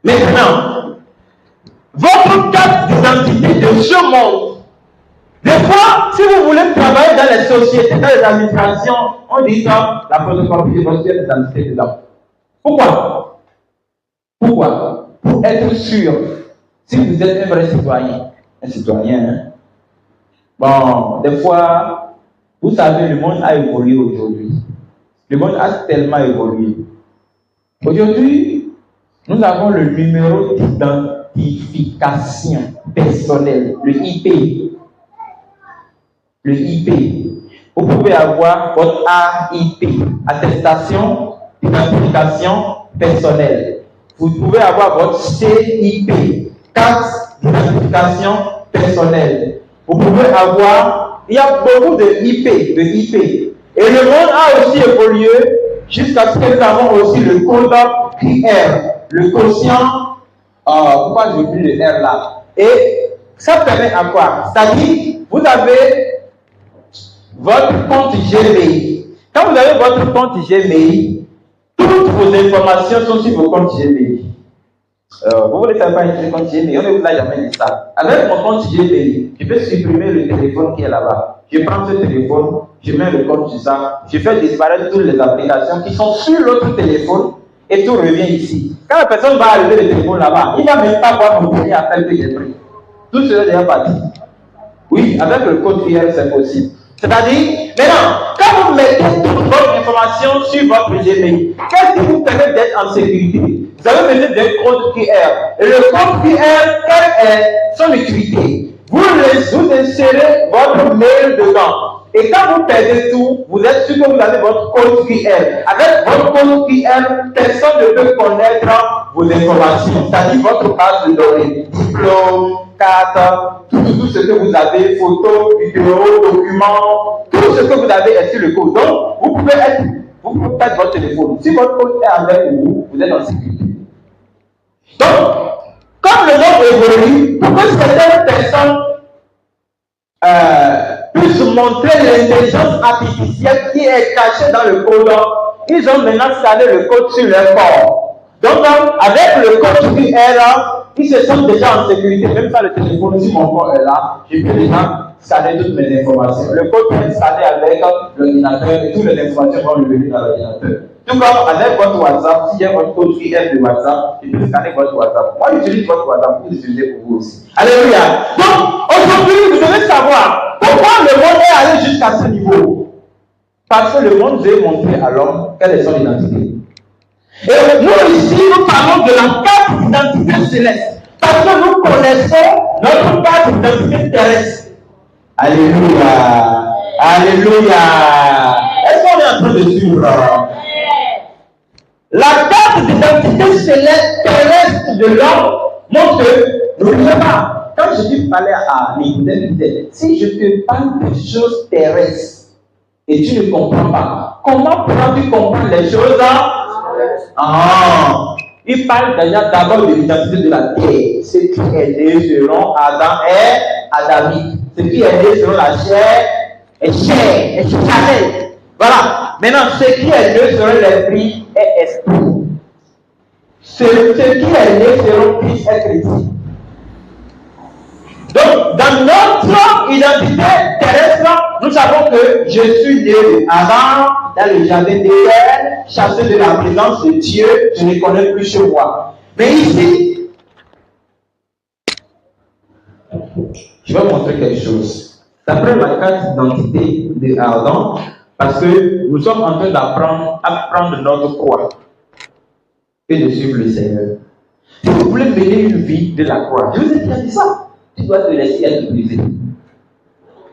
Maintenant, votre carte d'identité de ce monde. Des fois, si vous voulez travailler dans les sociétés, dans les administrations, on dit ça, la photocopie de votre carte d'identité dedans. Pourquoi? Pourquoi? Pour être sûr, si vous êtes un vrai citoyen, hein? Bon, des fois, vous savez, le monde a évolué aujourd'hui. Le monde a tellement évolué. Aujourd'hui, nous avons le numéro d'identification personnelle, le IP. Le IP. Vous pouvez avoir votre AIP, attestation d'identification personnelle. Vous pouvez avoir votre CIP, carte d'identification personnelle. Vous pouvez avoir, il y a beaucoup de IP. Et le monde a aussi évolué jusqu'à ce que nous avons aussi le code QR, le quotient, pourquoi j'ai oublié le R là? Et ça permet à quoi? C'est-à-dire, vous avez votre compte Gmail. Quand vous avez votre compte Gmail, toutes vos informations sont sur vos comptes Gmail. Vous voulez savoir un compte Gmail, on ne vous a jamais dit ça. Avec mon compte Gmail, je peux supprimer le téléphone qui est là-bas. Je prends ce téléphone, je mets le compte sur ça, je fais disparaître toutes les applications qui sont sur l'autre téléphone et tout revient ici. Quand la personne va arriver le téléphone là-bas, il ne va même pas voir mon premier appel que j'ai pris. Tout cela est déjà parti. Oui, avec le code QR, c'est possible. C'est-à-dire, maintenant, quand vous mettez toute votre information sur votre Gmail, qu'est-ce qui vous permet d'être en sécurité? Vous avez besoin d'un code QR. Et le code QR, quelle est son utilité? Vous insérez votre mail dedans. Et quand vous perdez tout, vous êtes sûr que vous avez votre code QR. Avec votre code QR, personne ne peut connaître vos informations. C'est-à-dire votre base de données, diplôme, carte, tout ce que vous avez, photos, vidéos, documents, tout ce que vous avez est sur le code. Donc, vous pouvez perdre votre téléphone. Si votre code est avec vous, vous êtes en sécurité. Donc, comme le monde évolue, pour que certaines personnes puissent montrer l'intelligence artificielle qui est cachée dans le code, ils ont maintenant scanné le code sur leur corps. Donc, avec le code QR, ils se sentent déjà en sécurité. Même ça, le téléphone, si mon corps est là, je peux déjà scanner toutes mes informations. Le code peut être scanné avec l'ordinateur et toutes les informations vont revenir dans l'ordinateur. Tout comme avec votre WhatsApp, s'il y a votre code QR de WhatsApp, je peux scanner votre WhatsApp. Moi, j'utilise votre WhatsApp pour l'utiliser pour vous aussi. Alléluia. Donc, aujourd'hui, vous devez savoir pourquoi le monde est allé jusqu'à ce niveau. Parce que le monde veut montrer à l'homme quelle est son identité. Et nous, ici, nous parlons de la carte d'identité céleste. Parce que nous connaissons notre carte d'identité terrestre. Alléluia. Alléluia. Est-ce qu'on est en train de suivre? La carte d'identité céleste terrestre de l'homme montre que, n'oubliez pas, quand je dis parler à Nicodème, si je te parle des choses terrestres et tu ne comprends pas, comment pourras-tu comprendre les choses? Il parle déjà d'abord de l'identité de la terre. Ce qui est né selon Adam est adamique. Ce qui est né selon la chair est chair, est charnel. Voilà. Maintenant, ce qui est né selon l'esprit est esprit. Ce qui est né selon Christ est chrétien. Donc, dans notre identité terrestre, nous savons que je suis né de Adam, dans le jardin d'Éden, chassé de la présence de Dieu, je ne connais plus chez moi. Mais ici, je vais montrer quelque chose. D'après ma carte d'identité de Adam, parce que nous sommes en train d'apprendre à prendre notre croix et de suivre le Seigneur. Si vous voulez mener une vie de la croix, je vous ai déjà dit ça. Tu dois te laisser être brisé.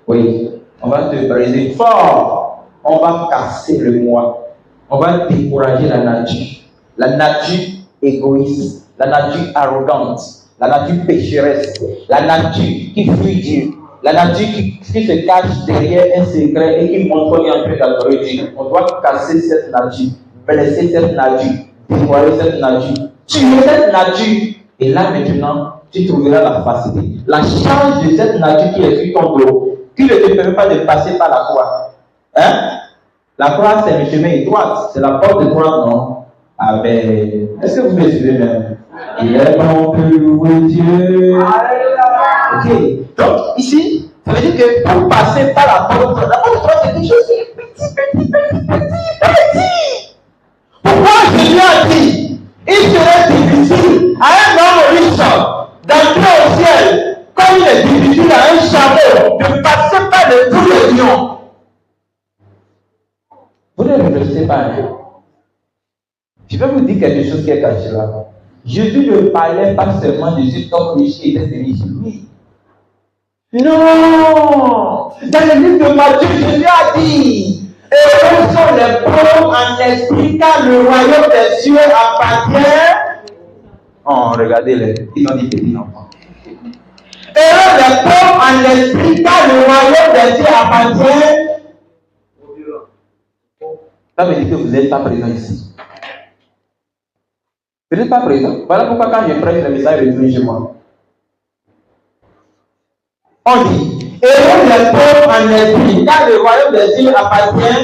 Oui, on va te briser fort. On va casser le moi. On va décourager la nature égoïste, la nature arrogante, la nature pécheresse, la nature qui fuit Dieu, la nature qui se cache derrière un secret et qui montre qu'on est en train d'adorer Dieu. On doit casser cette nature, blesser cette nature, dévoiler cette nature, tuer cette nature. Et là maintenant, tu trouveras la facilité. La charge de cette nature qui est sur ton dos, qui ne te permet pas de passer par la croix. Hein? La croix, c'est le chemin étroit. C'est la porte étroite, non? Ah ben, est-ce que vous me suivez même? Il est bon de louer Dieu. Ok. Donc, ici, ça veut dire que pour passer par la porte 3, c'est quelque chose qui est petit. Pourquoi Jésus a dit, il serait difficile à un homme riche d'entrer au ciel, comme il est difficile à un chameau de passer par le trou de lion. Vous ne réfléchissez pas un peu. Je vais vous dire quelque chose qui est caché là. Jésus ne parlait pas seulement de cet homme riche qui était venu chez lui. Non! Dans le livre de Matthieu, Jésus a dit, heureux sont les pauvres en esprit, car le royaume des cieux appartient. Oh, regardez-les, ils ont dit petits enfants. Heureux les pauvres en esprit, car le royaume des cieux appartient. Ça veut dire que vous n'êtes pas présent ici. Vous n'êtes pas présent. Voilà pourquoi quand je prêche le message, je retourne chez moi. On dit, heureux les pauvres en esprit, car le royaume des cieux appartient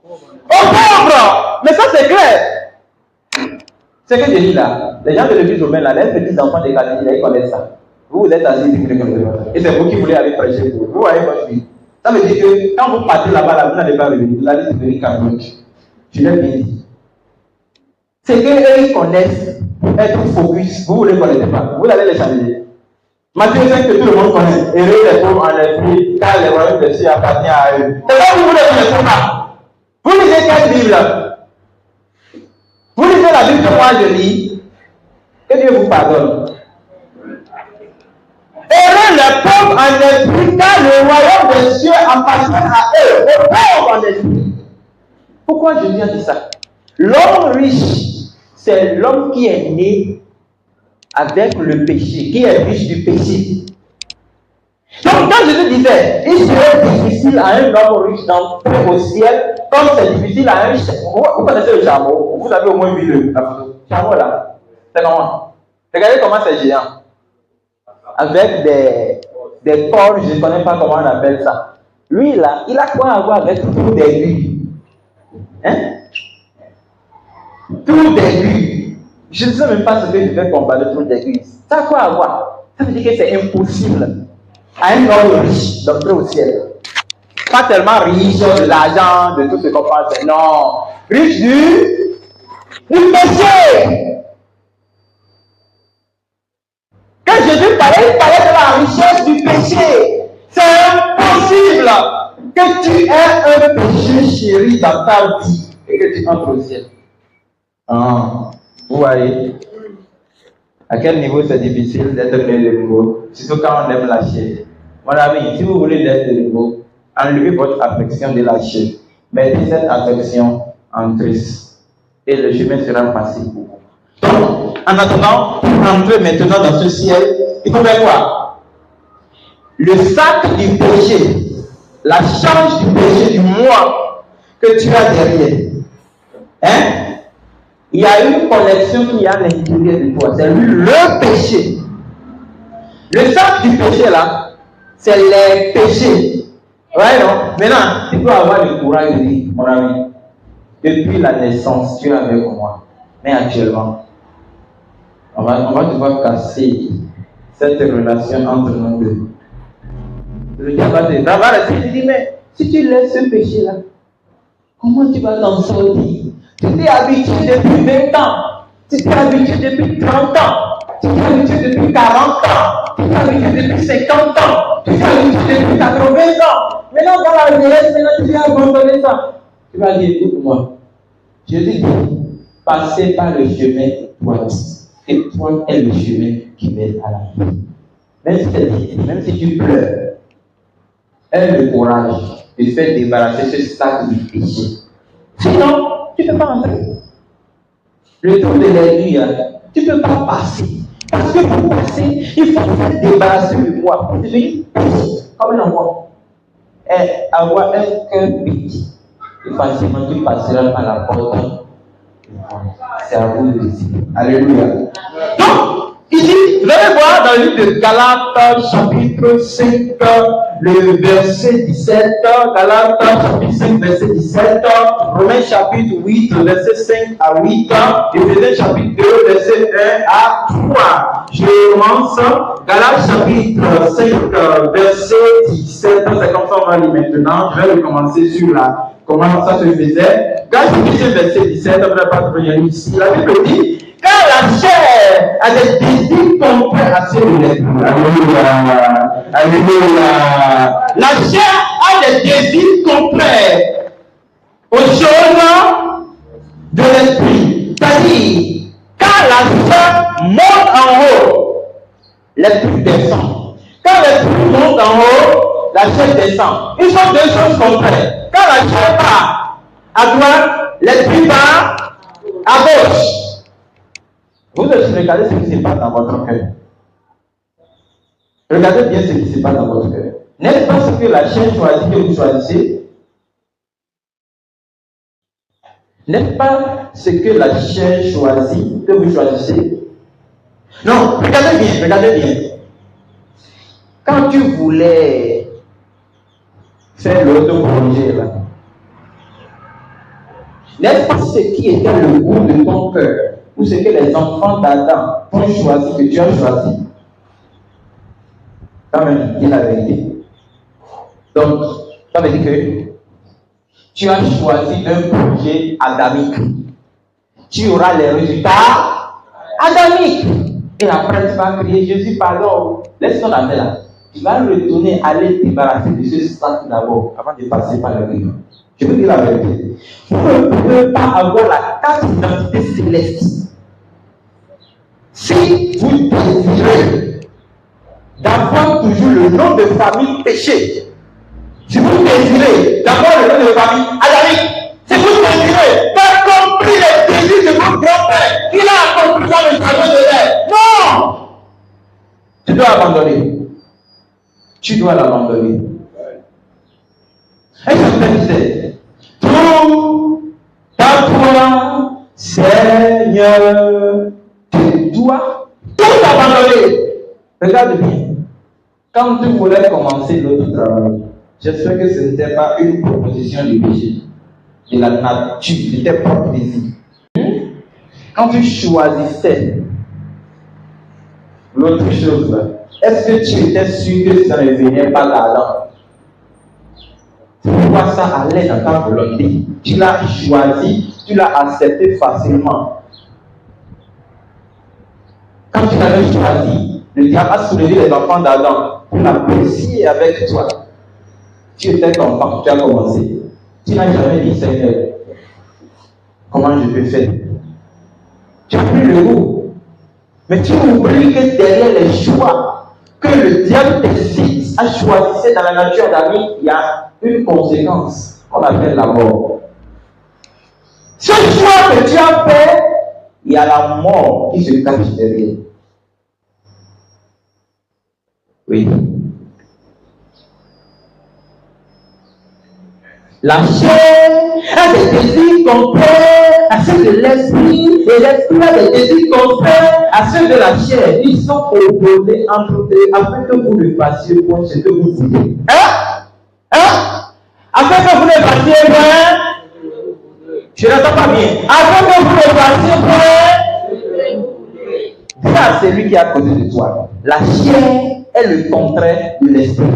aux pauvres. Mais ça c'est clair. C'est que je dis là, les gens de l'église romaine, là, les petits enfants des Galiléens, ils connaissent ça. Vous êtes assis, et c'est vous qui voulez aller prêcher pour vous. Vous voyez votre vie. Ça veut dire que quand vous partez là-bas, vous n'allez pas revenir. Vous allez devenir catholique. Je l'ai bien dit. C'est qu'eux, ils connaissent être focus. Vous ne les connaissez pas. Vous allez les changer. Matthieu 5 que tout le monde connaît. Heureux les pauvres en esprit, car le royaume des cieux appartient à eux. Et là, vous ne les connaissez pas. Vous lisez quelle Bible? Vous lisez la Bible que moi je lis. Que Dieu vous pardonne. Heureux les pauvres en esprit, car le royaume des cieux appartient à eux. Les pauvres en esprit. Pourquoi je viens de ça? L'homme riche, c'est l'homme qui est né avec le péché, qui est riche du péché. Donc, quand Jésus disait, il serait difficile à un homme riche d'entrer au ciel, comme c'est difficile à un chameau. Vous connaissez le chameau? Vous avez au moins vu la photo. Le chameau là, c'est comment? Regardez comment c'est géant. Avec des cornes, je ne connais pas comment on appelle ça. Lui là, il a quoi à voir avec tout des lui? Hein? Tout d'aiguille. Je ne sais même pas ce que je vais comparer tout d'aiguille. Ça a quoi à voir? Ça veut dire que c'est impossible à un homme riche d'entrer au ciel. Pas tellement riche de l'argent, de tout ce qu'on pense. Non. Riche du péché. Quand Jésus parlait, il parlait de la richesse du péché. C'est impossible que tu aies un péché chéri dans ta vie et que tu entres au ciel. Ah, vous voyez à quel niveau c'est difficile d'être né de nouveau, surtout quand on aime la chair. Mon ami, si vous voulez être de nouveau, enlevez votre affection de la chair. Mettez cette affection en Christ et le chemin sera facile pour vous. Donc, en attendant, pour entrer maintenant dans ce ciel, il faut faire quoi? Le sac du péché, la charge du péché du moi que tu as derrière. Hein? Il y a une connexion qui est à l'intérieur de toi. C'est lui le péché. Le sac du péché là, c'est les péchés. Ouais, non? Maintenant, tu peux avoir le courage de dire, mon ami, depuis la naissance, tu es avec moi. Mais actuellement, on va devoir casser cette relation entre nous deux. Le diable va rester, il dit, mais si tu laisses ce péché là, comment tu vas t'en sortir? Tu t'es habitué depuis 20 ans, tu t'es habitué depuis 30 ans, tu t'es habitué depuis 40 ans, tu t'es habitué depuis 50 ans, tu t'es habitué depuis 80 ans. Maintenant, dans la jeunesse, maintenant tu as abandonné ça. Tu vas dire, écoute-moi, je te dis, passez par le chemin droit. Et toi est le chemin qui mène à la vie. Même si c'est difficile, même si tu pleures, aie le courage de faire débarrasser ce sac du péché. Sinon, tu ne peux pas entrer. Le trou de l'aiguille, tu ne peux pas passer. Parce que pour passer, il faut se débarrasser du poids. Pour devenir petit, comme un enfant. Et avoir un cœur petit. Et facilement, tu passeras par la porte. C'est à vous de décider. Alléluia. Donc, il Ici, vous allez voir dans le livre de Galates, chapitre 5, le verset 17, Galates, chapitre 5, verset 17, Romains, chapitre 8, verset 5 à 8, Éphésiens, chapitre 2, verset 1 à 3. Je commence, Galates, chapitre 5, verset 17, c'est comme ça on va lire maintenant. Je vais recommencer sur comment ça se faisait. Galates, verset 17, on ne va pas revenir ici. La Bible dit, car la chair a des désirs contraires à ceux de l'esprit. Alléluia. Alléluia. La chair a des désirs contraires aux choses de l'esprit. C'est-à-dire, quand la chair monte en haut, l'esprit descend. Quand l'esprit monte en haut, la chair descend. Ils sont deux choses contraires. Quand la chair part à droite, l'esprit part à gauche. Vous aussi regardez ce qui se passe dans votre cœur. Regardez bien ce qui se passe dans votre cœur. N'est-ce pas ce que la chair choisit que vous choisissez? N'est-ce pas ce que la chair choisit que vous choisissez? Non, regardez bien. Quand tu voulais faire l'auto-projet là, n'est-ce pas ce qui était le goût de ton cœur? Ou ce que les enfants d'Adam ont choisi, que tu as choisi? Quand même, dis la vérité. Donc, ça veut dire que tu as choisi un projet adamique. Tu auras les résultats adamiques. Et après, tu vas crier, Jésus, pardon. Laisse ton affaire là. Tu vas retourner, aller te débarrasser de ce sac d'abord, avant de passer par la grille. Je veux dire la vérité. Vous ne pouvez pas avoir la carte d'identité céleste si vous désirez d'avoir toujours le nom de famille péché. Si vous désirez d'avoir le nom de famille adamique, si vous désirez d'accomplir les désirs de votre grand-père, qu'il a accompli dans le jardin de l'air. Non! Tu dois abandonner. Tu dois l'abandonner. Et je te disais, tout à toi, Seigneur, tu dois tout abandonner. Regarde bien. Quand tu voulais commencer l'autre travail, j'espère que ce n'était pas une proposition du péché, de la nature, de tes propres désirs. Quand tu choisissais l'autre chose là, est-ce que tu étais sûr que ça ne venait pas d'Adam? Pourquoi ça allait dans ta volonté? Tu l'as choisi, tu l'as accepté facilement. Quand tu l'avais choisi, le diable a soulevé les enfants d'Adam pour l'apprécier avec toi. Tu étais content, tu as commencé. Tu n'as jamais dit, Seigneur, comment je peux faire? Tu as pris le goût. Mais tu oublies que derrière les choix que le diable décide à choisir dans la nature d'Adam, il y a une conséquence qu'on appelle la mort. Ce choix que tu as fait, il y a la mort qui se cache derrière. Oui. La chair a des désirs contraires à ceux de l'esprit, et l'esprit a des désirs contraires à ceux de la chair. Ils sont opposés entre eux afin que vous ne fassiez point ce que vous voulez. Afin que vous ne fassiez point, je n'entends pas bien. Afin que vous ne fassiez point, dis à celui qui est à côté de toi. La chair est le contraire de l'esprit.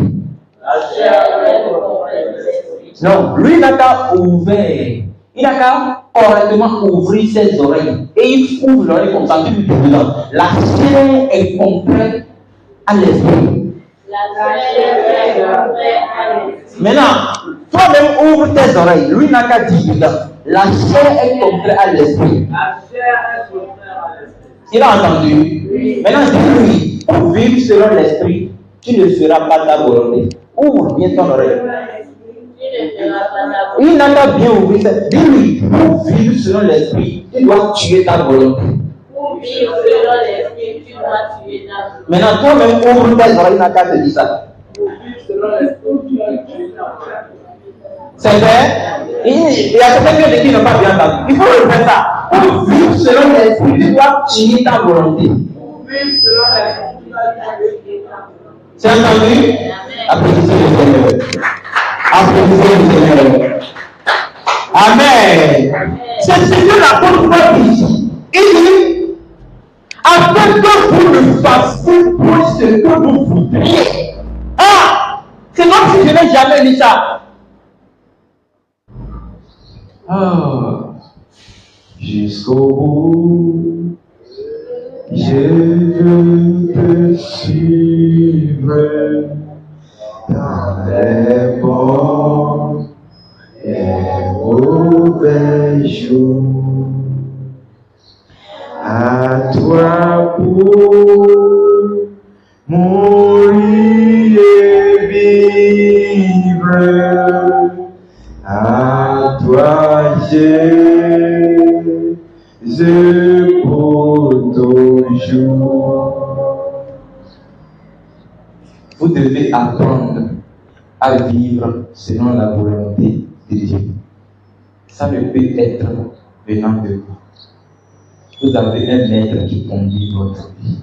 La chair est le contraire de l'esprit. Non, lui n'a qu'à ouvrir. Il n'a qu'à correctement ouvrir ses oreilles. Et il ouvre l'oreille comme ça, tu lui dis dedans. La chair est contraire à l'esprit. La chair est contraire à l'esprit. Maintenant, toi-même ouvre tes oreilles. Lui n'a qu'à dire dedans. La chair est contraire à l'esprit. La chair est contraire à l'esprit. Il a entendu? Oui. Maintenant, dis-lui, pour vivre selon l'esprit, tu ne feras pas ta volonté. Ouvre bien ton oreille. Il n'a pas bien ouvert cette. Dis-lui, pour vivre selon l'esprit, tu dois tuer ta volonté. Pour vivre selon l'esprit, tu dois tuer ta volonté. Maintenant, toi-même, ouvre tes oreilles, il n'a qu'à te dire ça. Pour vivre selon l'esprit, tu dois tuer ta volonté. C'est vrai? Il y a quelqu'un qui n'a pas bien entendu. Il faut refaire ça. Pour vivre selon l'esprit, tu dois tuer ta volonté. Pour vivre selon C'est entendu? Applaudissez le Seigneur. Applaudissez le Seigneur. Amen. C'est ce que l'apôtre Paul dit. Il dit, afin que vous ne fassiez pour ce que vous voudriez. Ah! C'est comme si je n'ai jamais lu ça. Ah! Jusqu'au bout, je veux te suivre dans les bons et mauvais jours. À toi pour mourir et vivre. À toi, Jésus, pour toujours. Vous devez apprendre à vivre selon la volonté de Dieu. Ça ne peut être venant de vous. Vous avez un maître qui conduit votre vie.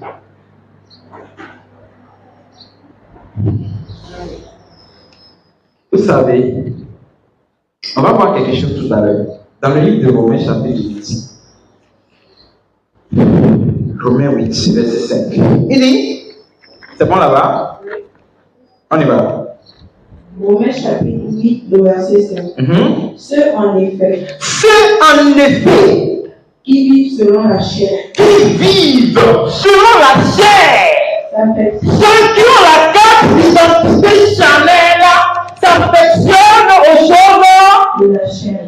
Vous savez, on va voir quelque chose tout à l'heure. Dans le livre de Romains chapitre 8. Romains 8, verset 5. Il dit, c'est bon là-bas? On y va. Romains chapitre 8, verset 5. Ceux en effet qui vivent selon la chair. Ceux qui ont la carte d'identité charnelle s'affectionnent aux choses De la chair.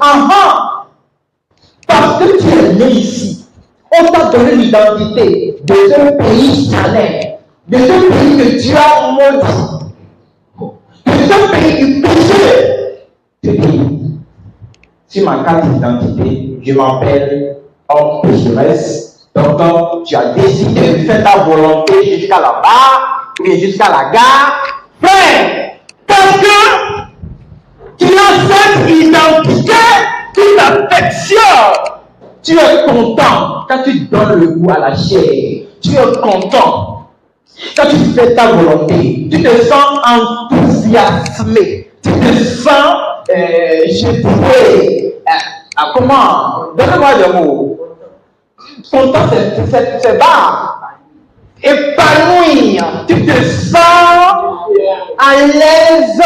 Parce que tu es né ici. On t'a donné l'identité de ce pays charnel, de ce pays que tu as maudit, de ce pays du péché. Je dis, sur ma carte d'identité, je m'appelle homme pécheresse. Donc, tu as décidé de faire ta volonté jusqu'à là-bas, ou jusqu'à la gare. Frère, parce que tu as cette identité qui t'affectionne. Tu es content quand tu donnes le goût à la chair. Tu es content quand tu fais ta volonté. Tu te sens enthousiasmé. Tu te sens, je dirais, comment? Donne-moi le mot. Content, c'est bas. Épanoui. Tu te sens à l'aise,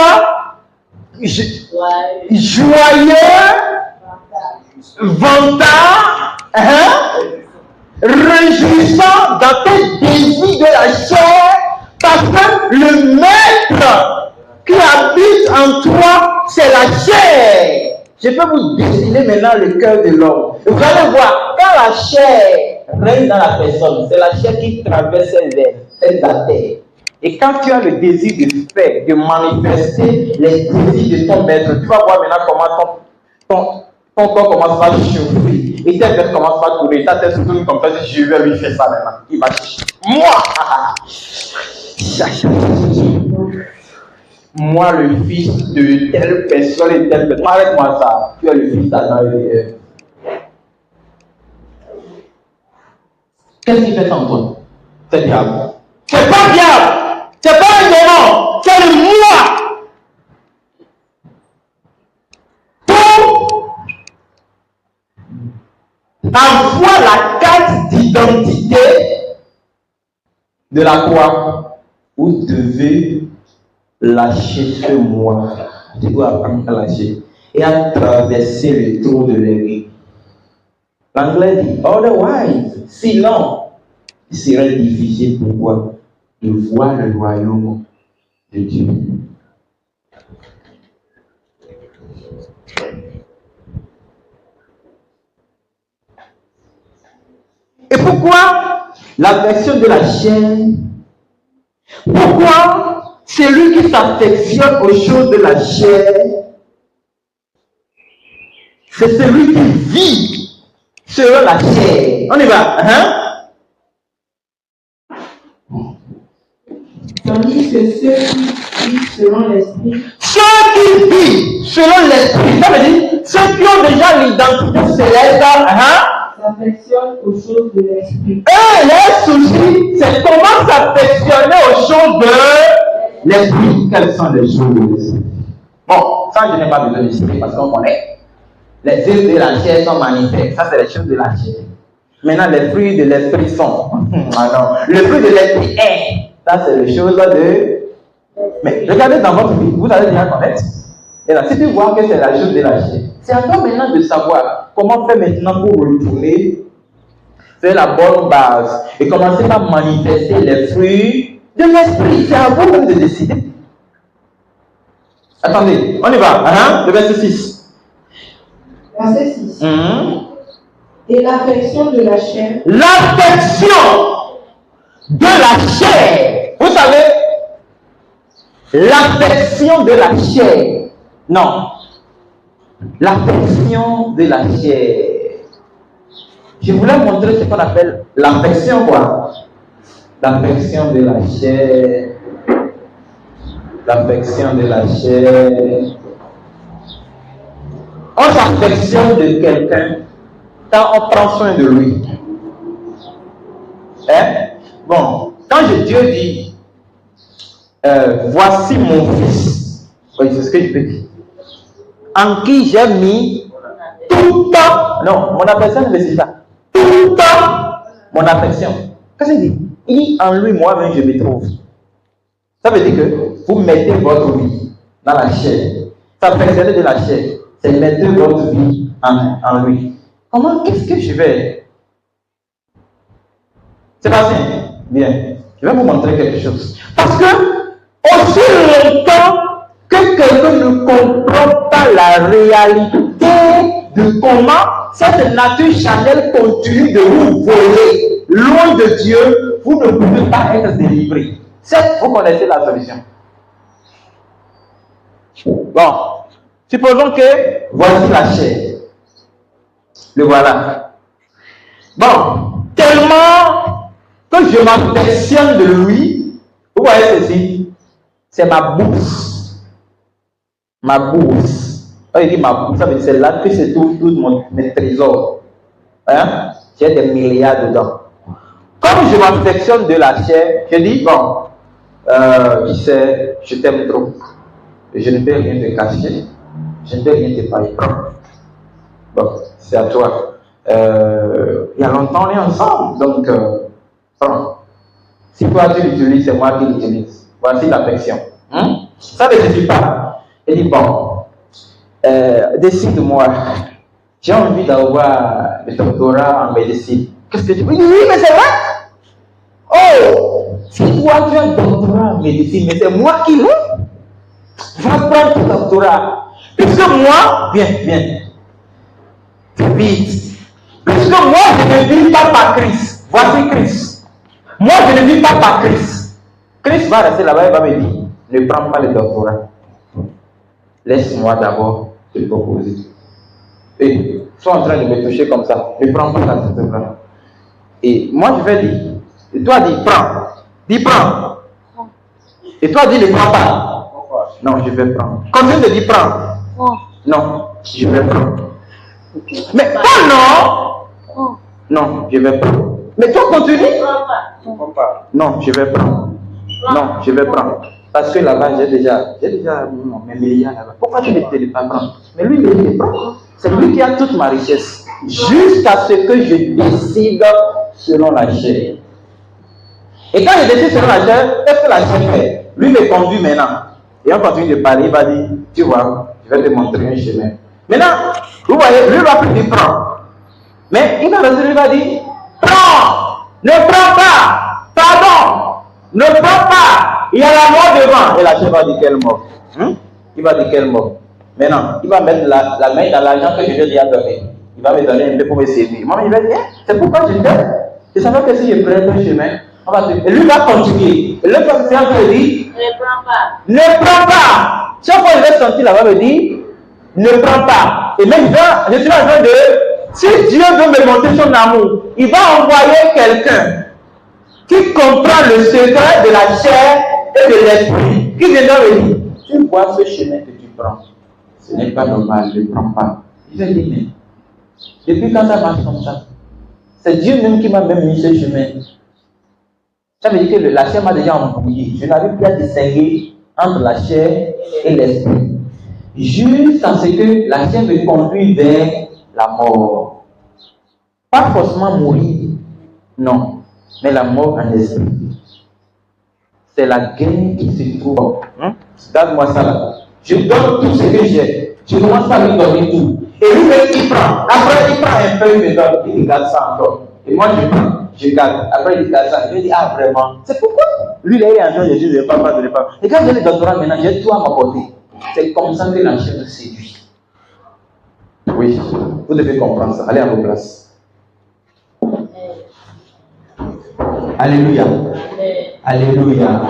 joyeux, vendant, réjouissant dans tes désirs de la chair, parce que le maître qui habite en toi, c'est la chair. Je peux vous dessiner maintenant le cœur de l'homme. Vous allez voir, quand la chair règne dans la personne, c'est la chair qui traverse la terre. Et quand tu as le désir de faire, de manifester les désirs de ton maître, tu vas voir maintenant comment ton corps commence à chauffer. Et ta tête commence à tourner. Ta tête se tourne comme ça, je vais lui faire ça maintenant. Il va moi, le fils de telle personne et telle personne. Arrête-moi ça. Tu es le fils d'Adam et d'Ève. Qu'est-ce qui fait ça en toi? C'est diable. C'est pas diable. C'est pas un démon. C'est le moi. Avoir la carte d'identité de la croix, vous devez lâcher ce moi. Tu dois apprendre à lâcher et à traverser le trou de l'aigle. L'anglais dit otherwise, sinon, il serait difficile pour toi de voir le royaume de Dieu. Et pourquoi la version de la chair? Pourquoi celui qui s'affectionne aux choses de la chair, c'est celui qui vit selon la chair? On y va, Tandis que ceux qui vivent selon l'esprit. Ceux qui vivent selon l'esprit, ça veut dire ceux qui ont déjà l'identité céleste, s'affectionnent aux choses de l'esprit. Et les soucis, c'est comment s'affectionner aux choses de L'esprit, quelles sont les choses de l'esprit? Bon, ça, je n'ai pas besoin de citer parce qu'on connaît. Les œuvres de la chair sont manifestes. Ça, c'est les choses de la chair. Maintenant, les fruits de l'esprit sont. Ah non. Le fruit de l'esprit est. Ça, c'est les choses de. Mais regardez dans votre vie, vous allez déjà connaître. Et là, si tu vois que c'est la chose de la chair, c'est à toi maintenant de savoir comment faire maintenant pour retourner, faire la bonne base et commencer à manifester les fruits de l'esprit. C'est à vous de décider. Attendez, on y va. Le verset 6. Verset 6. Et l'affection de la chair. L'affection de la chair. Vous savez, l'affection de la chair. Non. L'affection de la chair. Je voulais montrer ce qu'on appelle l'affection, quoi. L'affection de la chair. L'affection de la chair. On s'affectionne de quelqu'un quand on prend soin de lui. Bon, quand Dieu dit voici mon fils, oui, c'est ce que je peux dire, en qui j'ai mis tout le temps, non, mon affection ne c'est ça, tout le temps, mon affection. Qu'est-ce qu'il dit? Il dit en lui, moi-même, je me trouve. Ça veut dire que vous mettez votre vie dans la chair. S'affectionner de la chair, c'est mettre votre vie en lui. Comment, qu'est-ce que je vais? Sébastien, bien, je vais vous montrer quelque chose. Parce que, aussi longtemps que quelqu'un ne comprend pas la réalité de comment cette nature charnelle continue de vous voler loin de Dieu, vous ne pouvez pas être délivré. Certes, vous connaissez la solution. Bon, supposons que voici la chair. Le voilà. Bon, tellement que je m'affectionne de lui, vous voyez ceci, c'est ma bourse. Ma bourse. Quand il dit ma bourse, ça veut dire c'est là que se trouve tous mes trésors. J'ai des milliards dedans. Comme je m'affectionne de la chair, je dis, bon, tu sais, je t'aime trop. Je ne peux rien te cacher. Je ne peux rien te payer. Bon, c'est à toi. Il y a longtemps, on est ensemble. Donc, prends. Si toi tu l'utilises, c'est moi qui l'utilise. Voici l'affection. Ça ne suffit pas. Il dit, bon, décide-moi. J'ai envie d'avoir le doctorat en médecine. Qu'est-ce que tu veux? Il dit, oui, mais c'est vrai. Oh, si toi tu as un doctorat en médecine, mais c'est moi qui l'ai. Va prendre ton doctorat. Puisque moi, viens. Vite. Puisque moi, je ne vis pas par Christ. Voici Christ. Moi, je ne vis pas par Christ. Christ va rester là-bas et va me dire, ne prends pas le doctorat. Laisse-moi d'abord te proposer. Et sois en train de me toucher comme ça. Ne prends pas le doctorat. Et moi, je vais dire, et toi, dis, prends. Dis, prends. Et toi, dis, ne prends pas. Non, je vais prendre. Continue de dire, prends. Non, je vais prendre. Mais toi, non. Non, je vais prendre. Mais toi, continue. Non, je vais prendre. Non, je vais prendre. Parce que là-bas, j'ai déjà mes milliards là-bas. Pourquoi tu ne te pas prendre? Mais lui, il me prend. C'est lui qui a toute ma richesse. Jusqu'à ce que je décide selon la chair. Et quand je décide selon la chair, qu'est-ce que la chair fait? Lui me conduit maintenant. Et on continue de parler, il va dire, tu vois, je vais te montrer un chemin. Maintenant, vous voyez, lui va plus dire prends. Mais il va dire, prends, ne prends pas, pardon, ne prends pas, il y a la mort devant. Et la chair va dire quelle mort? Il va dire quelle mort? Maintenant, il va mettre la main dans l'argent que je lui ai donné. Il va me donner un peu pour me servir. Moi, il va dire, c'est pourquoi je t'aime. Je savais que si je prenais le chemin, et lui va continuer. Et le professeur me dit, ne prends pas. Ne prends pas. Chaque fois que je vais sentir là-bas, me dit, ne prends pas. Et même je suis en train de, si Dieu veut me montrer son amour, il va envoyer quelqu'un qui comprend le secret de la chair et de l'esprit, qui viendra me dire, tu vois ce chemin que tu prends, ce n'est pas normal, je ne prends pas. Je vais dire, mais depuis quand ça marche comme ça? C'est Dieu même qui m'a même mis ce chemin. Ça veut dire que la chair m'a déjà embrouillé. Je n'arrive plus à distinguer entre la chair et l'esprit. Jusqu'à ce que la chair me conduise vers la mort. Pas forcément mourir, non, mais la mort en esprit. C'est la guerre qui se trouve. Donne-moi ça là. Je donne tout ce que j'ai. Je commence par lui donner tout. Et lui-même, il prend. Après, il prend un peu, il me donne. Il garde ça encore. Et moi, je prends, je garde. Après, il garde ça. Je me dis, ah, vraiment. C'est pourquoi lui, il est en train de dire, je ne vais pas, je ne vais pas. Et quand j'ai le doctorat maintenant, j'ai tout à m'apporter. C'est comme ça que la chair me séduit. Oui, vous devez comprendre ça. Allez à vos places. Alléluia. Alléluia.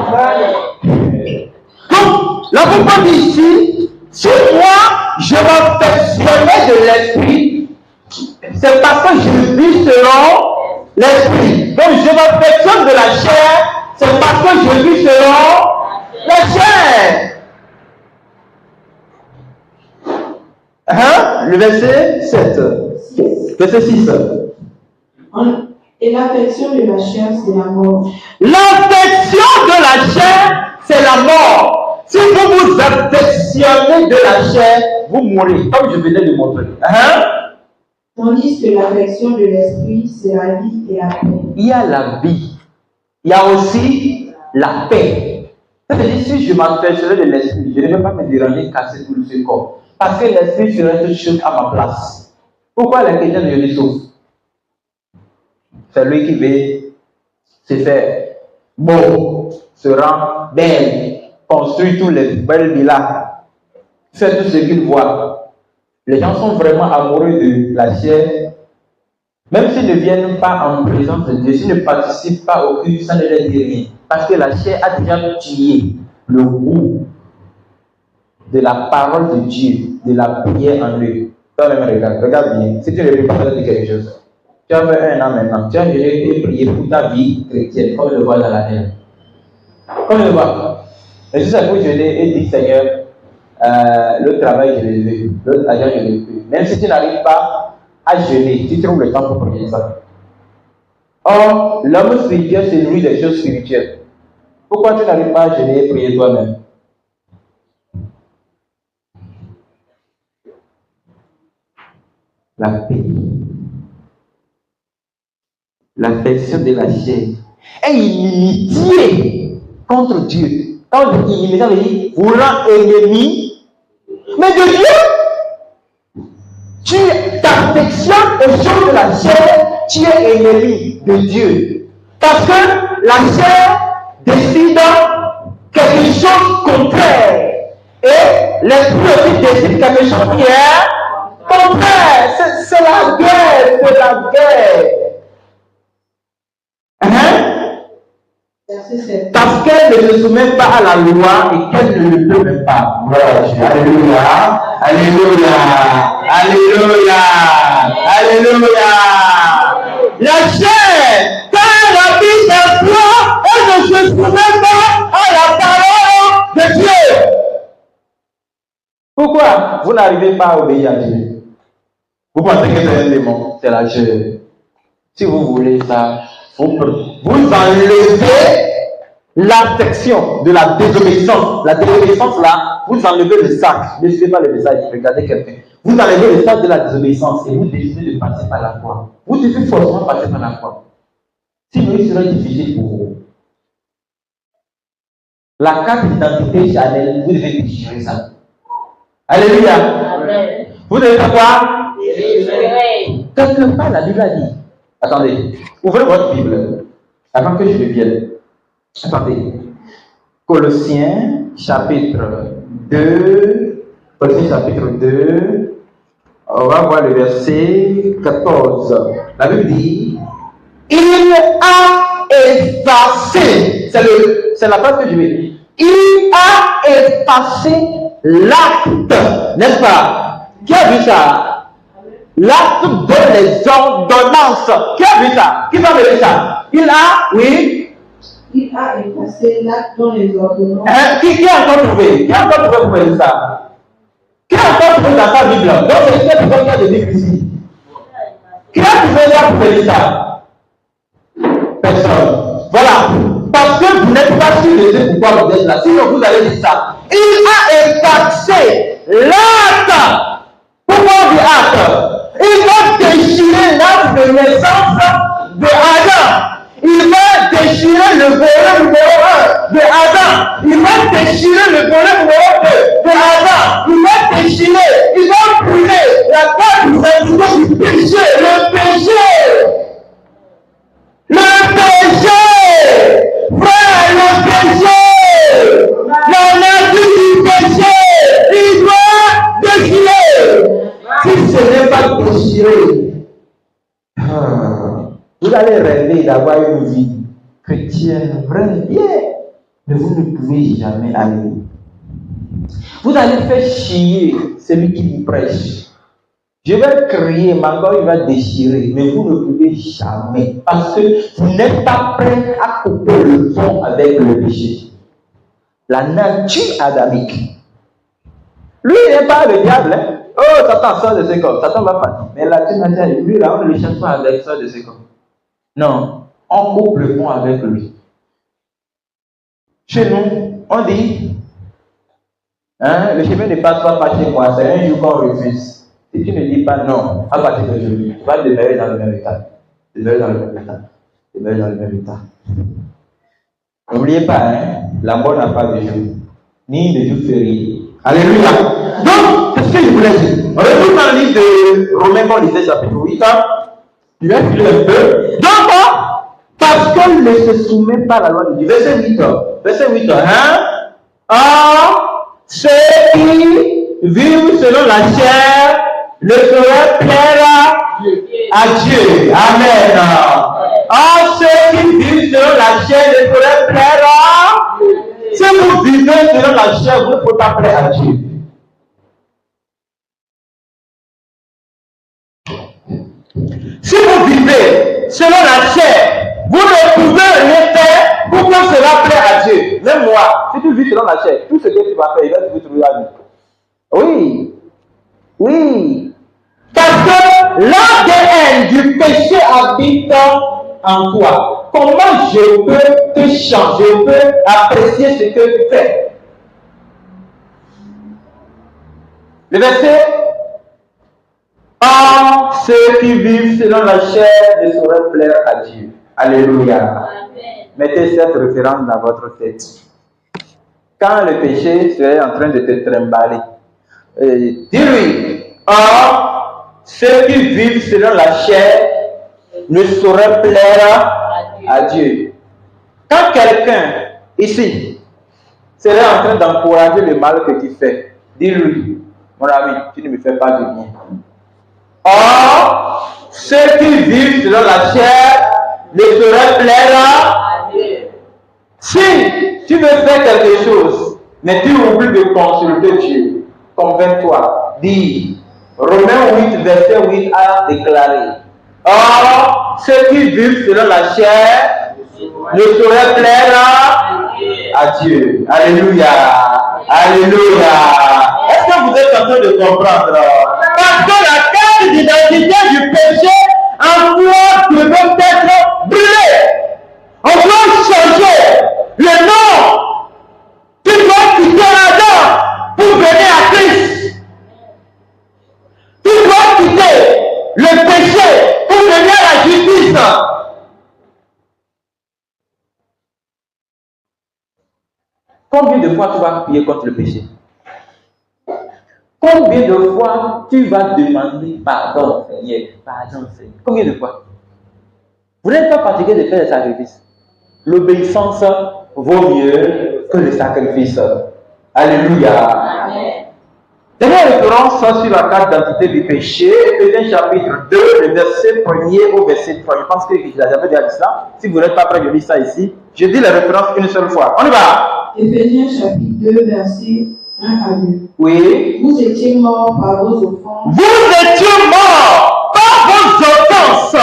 Donc, la Bible dit ici, si moi, je m'affectionnais de l'esprit, c'est parce que je vis selon l'esprit. Donc, je m'affectionne de la chair, c'est parce que je vis selon la chair. Le verset 7. Verset 6. Et l'affection de la chair, c'est la mort. L'affection de la chair, c'est la mort. Si vous vous affectionnez de la chair, vous mourrez, comme je venais de montrer. Tandis que l'affection de l'esprit, c'est la vie et la paix. Il y a la vie. Il y a aussi la paix. Ça veut dire, si je m'affectionne de l'esprit, je ne vais pas me déranger, casser tout le corps. Parce que l'esprit serait toute chose à ma place. Pourquoi les chrétiens de Dieu souffrent? C'est lui qui veut se faire beau, se rendre belle, construire tous les belles villas, faire tout ce qu'il voit. Les gens sont vraiment amoureux de la chair. Même s'ils ne viennent pas en présence de Dieu, s'ils ne participent pas au culte, ça ne leur dit rien. Parce que la chair a déjà tué le goût de la parole de Dieu, de la prière en eux. Toi-même, regarde bien. Si tu ne veux pas dire quelque chose. Tu as fait 1 an maintenant. Tu as déjà prié pour ta vie chrétienne, comme le voit dans la haine. Comme le voit. Et juste après, je l'ai dit, Seigneur, le travail, je l'ai vu. L'autre agent, je l'ai vu. Même si tu n'arrives pas à jeûner, tu trouves le temps pour prier ça. Or, l'homme spirituel, c'est lui des choses spirituelles. Pourquoi tu n'arrives pas à jeûner et prier toi-même? La paix. L'affection de la chair est inimitié contre Dieu. Quand on dit inimitié, on dit vous rend ennemi, mais de Dieu. Tu t'affectionnes aux choses de la chair, tu es ennemi de Dieu. Parce que la chair décide quelque chose contraire. Et l'esprit aussi décide quelque chose qui est contraire. C'est la guerre, c'est la guerre. Parce qu'elle ne se soumet pas à la loi et qu'elle ne le peut même pas. Alléluia, alléluia, alléluia, alléluia. La chair, quand elle habite en soi, elle ne se soumet pas à la parole de Dieu. Pourquoi vous n'arrivez pas à obéir à Dieu? Vous pensez que c'est un démon, c'est la chair. Si vous voulez ça, vous enlevez l'affection de la désobéissance. La désobéissance là, vous enlevez le sac. Ne suivez pas le message, regardez quelqu'un. Vous enlevez le sac de la désobéissance et vous décidez de passer par la croix. Vous devez forcément passer par la croix. Sinon, il sera difficile pour vous. La carte d'identité Chanel, vous devez déchirer ça. Alléluia. Amen. Vous devez faire quoi? Quelque part, la Bible a dit. Attendez, ouvrez votre Bible avant que je revienne. Attendez. Colossiens chapitre 2. Colossiens chapitre 2. On va voir le verset 14. La Bible dit il a effacé. C'est la phrase que je vais dire. Il a effacé l'acte. N'est-ce pas? Qui a vu ça? L'acte de les ordonnances. Qui a vu ça? Qui va me dire ça? Il a, oui. Il a effacé l'acte dans les ordonnances. Qui a encore trouvé? Qui a encore trouvé pour me dire ça? Qui a encore trouvé dans sa Bible? Donc c'est une personne qui a des Bibles ici. Qui a trouvé ça pour me dire ça? Personne. Voilà. parce que vous n'êtes pas sûr de ce pourquoi vous êtes là. Sinon, vous allez dire ça. Il a effacé l'acte. Pourquoi on dit acte? Il va déchirer l'acte de naissance de Adam. Il va déchirer le volet numéro 1 de Adam. Il va déchirer le volet numéro 2 de Adam. Il va déchirer, il va brûler la carte d'identité du péché. Le péché. Le péché. Frère, le péché. La nature du péché. Il doit déchirer. Si ce n'est pas déchiré, vous allez rêver d'avoir une vie chrétienne vraie, bien, mais vous ne pouvez jamais aller. Vous allez faire chier celui qui vous prêche. Je vais crier, ma gorge va déchirer, mais vous ne pouvez jamais, parce que vous n'êtes pas prêt à couper le pont avec le péché. La nature adamique. Lui, il n'est pas le diable, hein? Oh, Satan sort de ce corps, Satan va partir. Mais la nature, lui, là, on ne le cherche pas avec ça de ce corps. Non, on coupe le pont avec lui. Chez nous, on dit, hein, le chemin ne passe pas chez moi, c'est un jour qu'on refuse. Si tu ne dis pas non, à partir d'aujourd'hui, tu vas demeurer dans le même état. Demeurer dans le même état. Demeurer dans le même état. N'oubliez pas, hein, la mort n'a pas de jour, ni de jour férié. Alléluia. Donc, c'est ce que je voulais dire. On retourne dans le livre de Romains, on lisait chapitre 8. Tu vas filer un peu. Donc, parce qu'on ne se soumet pas à la loi de Dieu. Verset 8. Verset 8. Ceux qui vivent selon la chair ne sauraient plaire à Dieu. Amen. Ceux qui vivent selon la chair ne sauraient plaire à Dieu. Si vous vivez selon la chair, vous ne pouvez pas plaire à Dieu. Si vous vivez selon la chair, vous ne pouvez rien faire pour que cela plaît à Dieu. Même moi, si tu vis selon la chair, tout ce que tu vas faire, il va te trouver à nous. Oui. Oui. Parce que l'ADN du péché habite en toi. Comment je peux te changer, je peux apprécier ce que tu fais? Le verset. Ceux qui vivent selon la chair ne sauraient plaire à Dieu. Alléluia. Amen. Mettez cette référence dans votre tête. Quand le péché serait en train de te trimballer, dis-lui, ceux qui vivent selon la chair ne sauraient plaire à Dieu. Quand quelqu'un ici serait en train d'encourager le mal que tu fais, dis-lui, mon ami, tu ne me fais pas du bien. Ceux qui vivent selon la chair ne sauraient plaire à Dieu. Si tu veux faire quelque chose, mais tu oublies de consulter Dieu, convainc-toi, dis, Romains 8, verset 8 a déclaré, ceux qui vivent selon la chair ne sauraient plaire à Dieu. Alléluia. Alléluia. Est-ce que vous êtes en train de comprendre? Parce que la carte d'identité du péché en toi devait être brûlée. On doit changer le nom. Tu dois quitter Adam pour venir à Christ. Tu dois quitter le péché pour venir à la justice. Combien de fois tu vas prier contre le péché? Combien de fois tu vas demander pardon, Seigneur? Pardon, Seigneur. Combien de fois? Vous n'êtes pas fatigué de faire des sacrifices. L'obéissance vaut mieux que le sacrifice. Alléluia. Amen. Dernière référence sur la carte d'identité du péché, Éphésiens chapitre 2, le verset 1er au verset 3. Je pense que j'avais déjà dit ça. Si vous n'êtes pas prêt, je lis ça ici. Je dis la référence une seule fois. On y va. Éphésiens chapitre 2, verset 1 à 2. Oui. Vous étiez morts par vos offenses. Vous étiez morts par vos offenses.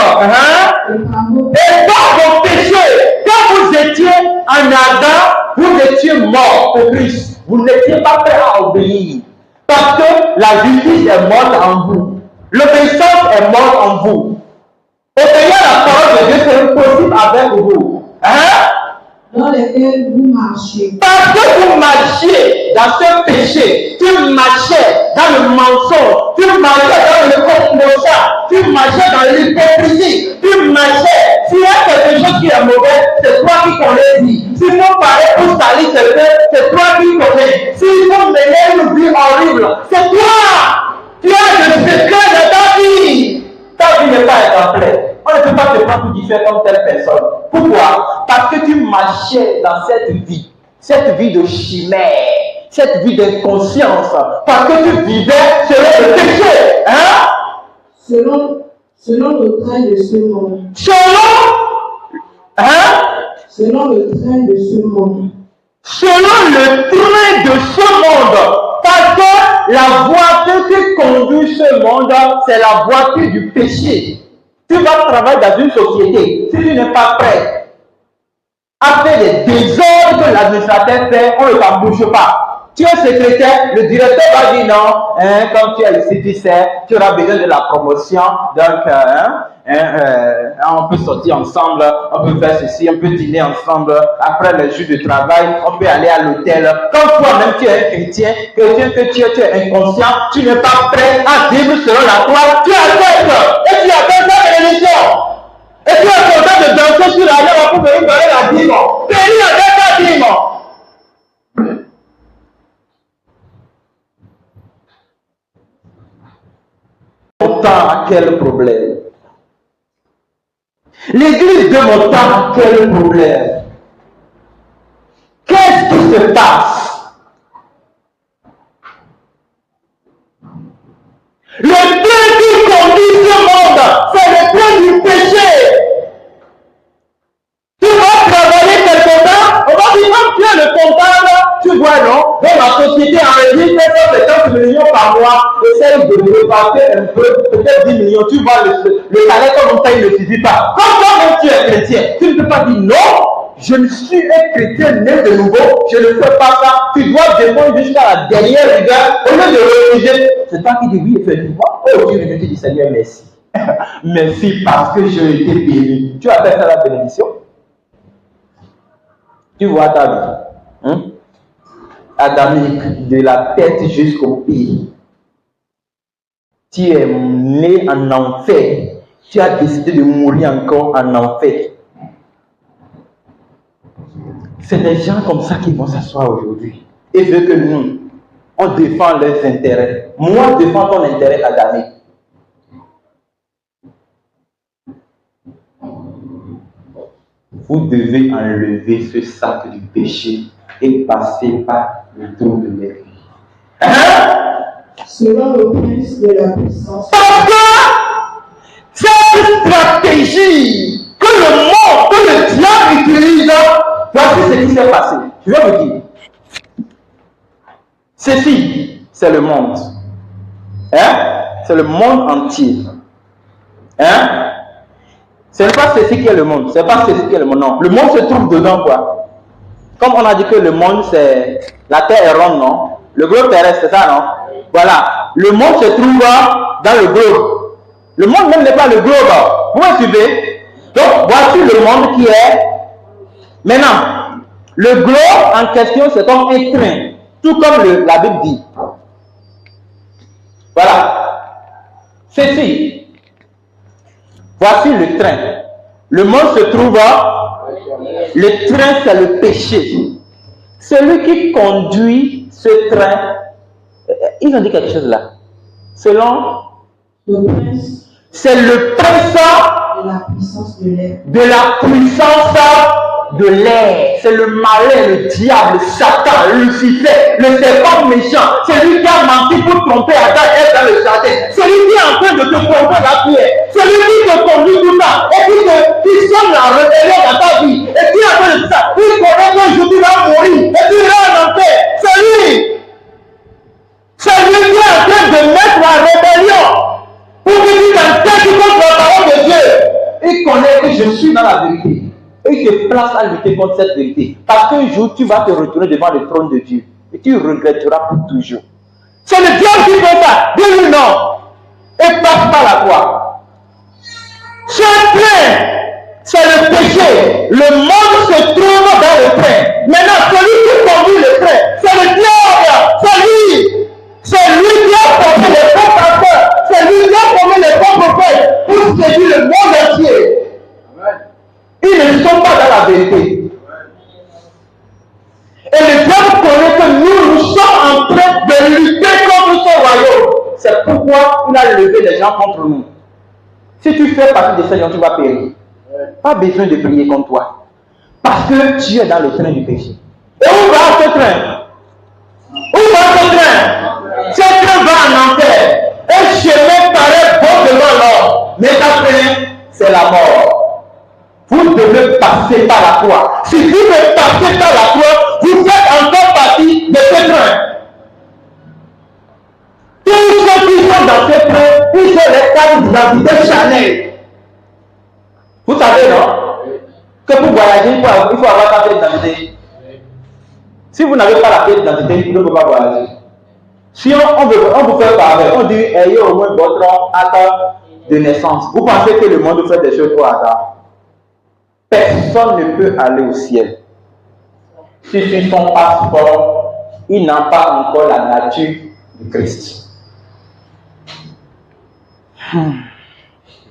Et par vos péchés. Quand vous étiez en Adam, vous étiez morts au Christ. Vous n'étiez pas prêts à obéir. Parce que la justice est morte en vous. L'obéissance est morte en vous. Obéir à la parole de Dieu, c'est impossible avec vous. dans lesquels vous marchez. Parce que vous marchiez dans ce péché, tu marchais dans le mensonge, tu marchais dans le composant, tu marchais dans l'hypocrisie, tu marchais. S'il y a quelque chose qui est mauvais, c'est toi qui connais dit. S'il faut parler pour salir quelqu'un, c'est toi qui connais. S'il faut mener une vie horrible, c'est toi. Tu as le secret de ta vie. Ta vie n'est pas exemplaire. On ne peut pas te prendre pour différer comme telle personne. Pourquoi? Parce que tu marchais dans cette vie de chimère, cette vie d'inconscience, parce que tu vivais selon le péché. Hein? Selon le train de ce monde. Selon le train de ce monde. Selon le train de ce monde. Parce que la voiture qui conduit ce monde, c'est la voiture du péché. Tu vas travailler dans une société. Si tu n'es pas prêt à faire des désordres que l'administrateur fait, on ne t'embauche pas. Tu es secrétaire, le directeur va dire non, comme tu es le CTC, tu auras besoin de la promotion, donc on peut sortir ensemble, on peut faire ceci, on peut dîner ensemble, après le jour de travail, on peut aller à l'hôtel. Quand toi-même tu es un chrétien, que tu es inconscient, tu n'es pas prêt à vivre selon la foi, tu acceptes et tu appelles ça bénédiction. Et tu es content de danser sur la lèvre pour venir donner la dîme. Bénis avec ta dîme. Mon temps a quel problème? L'église de mon temps a quel problème? Qu'est-ce qui se passe? Le train qui conduit ce monde, c'est le train du péché. Tu vas travailler quelque part, on va dire comme tu es le comptable, tu vois non, dans la société enregistre 150 millions par mois, essaye de repartir un peu, peut-être 10 millions, tu vois le salaire comme on paye ne suffit pas. Comme toi-même tu es chrétien, tu ne peux pas dire non, je ne suis un chrétien né de nouveau, je ne fais pas ça, tu dois défendre jusqu'à la dernière rigueur, au lieu de refuser. C'est toi qui dis oui, effectivement, oh Dieu, je te dis Seigneur, merci. Merci parce que j'ai été béni. Tu appelles ça la bénédiction? Tu vois ta vie, adamique, de la tête jusqu'au pied. Tu es né en enfer. Tu as décidé de mourir encore en enfer. C'est des gens comme ça qui vont s'asseoir aujourd'hui et veulent que nous, on défend leurs intérêts. Moi, je défends ton intérêt adamique. Vous devez enlever ce sac du péché et passer par le trou de la vie. Selon le prince de la puissance. Parce que cette stratégie que le monde, que le diable utilise, voici ce qui s'est passé. Je vais vous dire. Ceci, c'est le monde. C'est le monde entier. Ce n'est pas ceci qui est le monde. Ce n'est pas ceci qui est le monde. Non. Le monde se trouve dedans, quoi. Comme on a dit que le monde, c'est... La terre est ronde, non? Le globe terrestre, c'est ça, non? Voilà. Le monde se trouve dans le globe. Le monde même n'est pas le globe. Vous me suivez? Donc, voici le monde qui est... Maintenant, le globe en question, c'est comme un train. Tout comme la Bible dit. Voilà. Ceci. Voici le train. Le monde se trouve le train, c'est le péché. Celui qui conduit ce train, ils ont dit quelque chose là. Selon le prince, c'est le prince de la puissance de l'air. De la puissance de l'air. C'est le malin, le diable, Satan, Lucifer, le serpent méchant. C'est lui qui a menti pour tromper Adam et dans le jardin. C'est lui qui est en train de te tromper la prière. C'est lui qui te conduit tout ça. Et qui sonne la rébellion dans ta vie. Et qui est en train de tout ça. Il connaît qu'un jour tu vas mourir. Et tu iras en enfer. C'est lui. C'est lui qui est en train de mettre la rébellion. Pour que tu t'entends contre la parole de Dieu. Il connaît que je suis dans la vérité. Et il te place à lutter contre cette vérité. Parce qu'un jour, tu vas te retourner devant le trône de Dieu. Et tu regretteras pour toujours. C'est le diable qui fait ça. Dis-lui non. Et passe par la croix. Ce train, c'est le péché. Le monde se trouve dans le Maintenant, celui qui conduit le train, c'est le diable. C'est lui. C'est lui qui a formé les comptes. C'est lui qui a formé les comptes pour séduire le monde entier. Ils ne sont pas dans la vérité. Et le diable connaît que nous sommes en train de lutter contre son royaume. C'est pourquoi il a levé les gens contre nous. Si tu fais partie de ces gens, tu vas périr. Pas besoin de prier contre toi. Parce que tu es dans le train du péché. Et où va ce train? Où va ce train? Ce train va en enfer. Un chemin paraît beau devant l'homme. Mais après, c'est la mort. Vous devez passer par la croix. Si vous ne passez par la croix, vous faites encore partie de ce train. Tous ceux qui sont dans ce train, ils ont les cartes d'identité Chanel. Vous savez, non? Que pour voyager, il faut avoir ta carte d'identité. Si vous n'avez pas la carte d'identité, vous ne pouvez pas voyager. Si on vous fait parler, on dit ayez au moins votre acte de naissance. Vous pensez que le monde fait des choses au hasard? Personne ne peut aller au ciel. Si sur son passeport, il n'a pas encore la nature de Christ.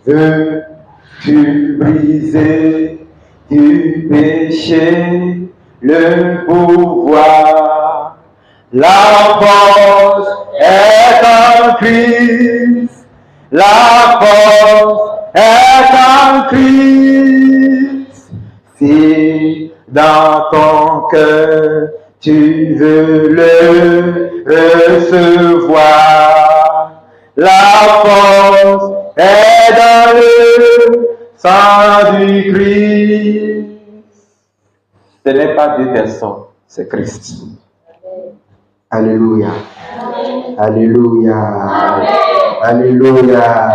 Veux-tu briser du péché le pouvoir? La force est en Christ. La force est en Christ. Si dans ton cœur tu veux le recevoir, la force est dans le sang du Christ. Ce n'est pas deux personnes, c'est Christ. Alléluia. Alléluia. Alléluia.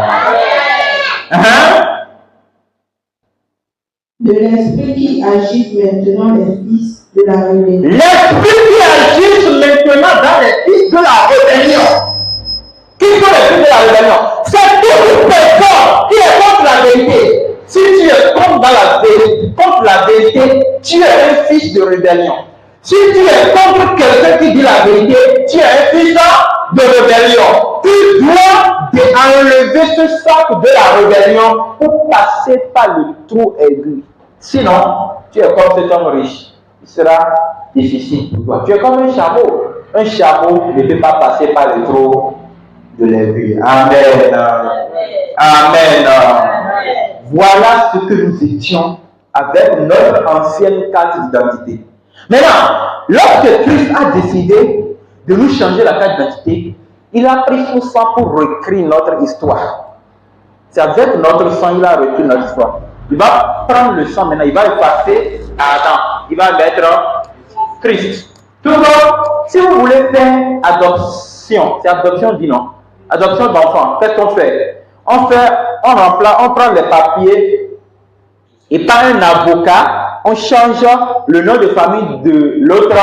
De l'esprit qui agit maintenant les fils de la rébellion. L'esprit qui agit maintenant dans les fils de la rébellion. Qui sont les fils de la rébellion? C'est toute personne qui est contre la vérité. Si tu es contre la vérité, tu es un fils de rébellion. Si tu es contre quelqu'un qui dit la vérité, tu es un fils de rébellion. Tu dois enlever ce sac de la rébellion pour passer par le trou aigu. Sinon, tu es comme cet homme riche. Il sera difficile pour toi. Tu es comme un chameau. Un chameau ne peut pas passer par le trou de l'aigu. Amen. Amen. Voilà ce que nous étions avec notre ancienne carte d'identité. Maintenant, lorsque Christ a décidé de nous changer la carte d'identité, il a pris son sang pour réécrire notre histoire. C'est avec notre sang qu'il a réécrit notre histoire. Il va prendre le sang maintenant, il va effacer Adam. Il va mettre Christ. Tout le monde, si vous voulez faire adoption, c'est adoption dit non. Adoption d'enfant, qu'est-ce qu'on fait? On prend les papiers et par un avocat, on change le nom de famille de l'autre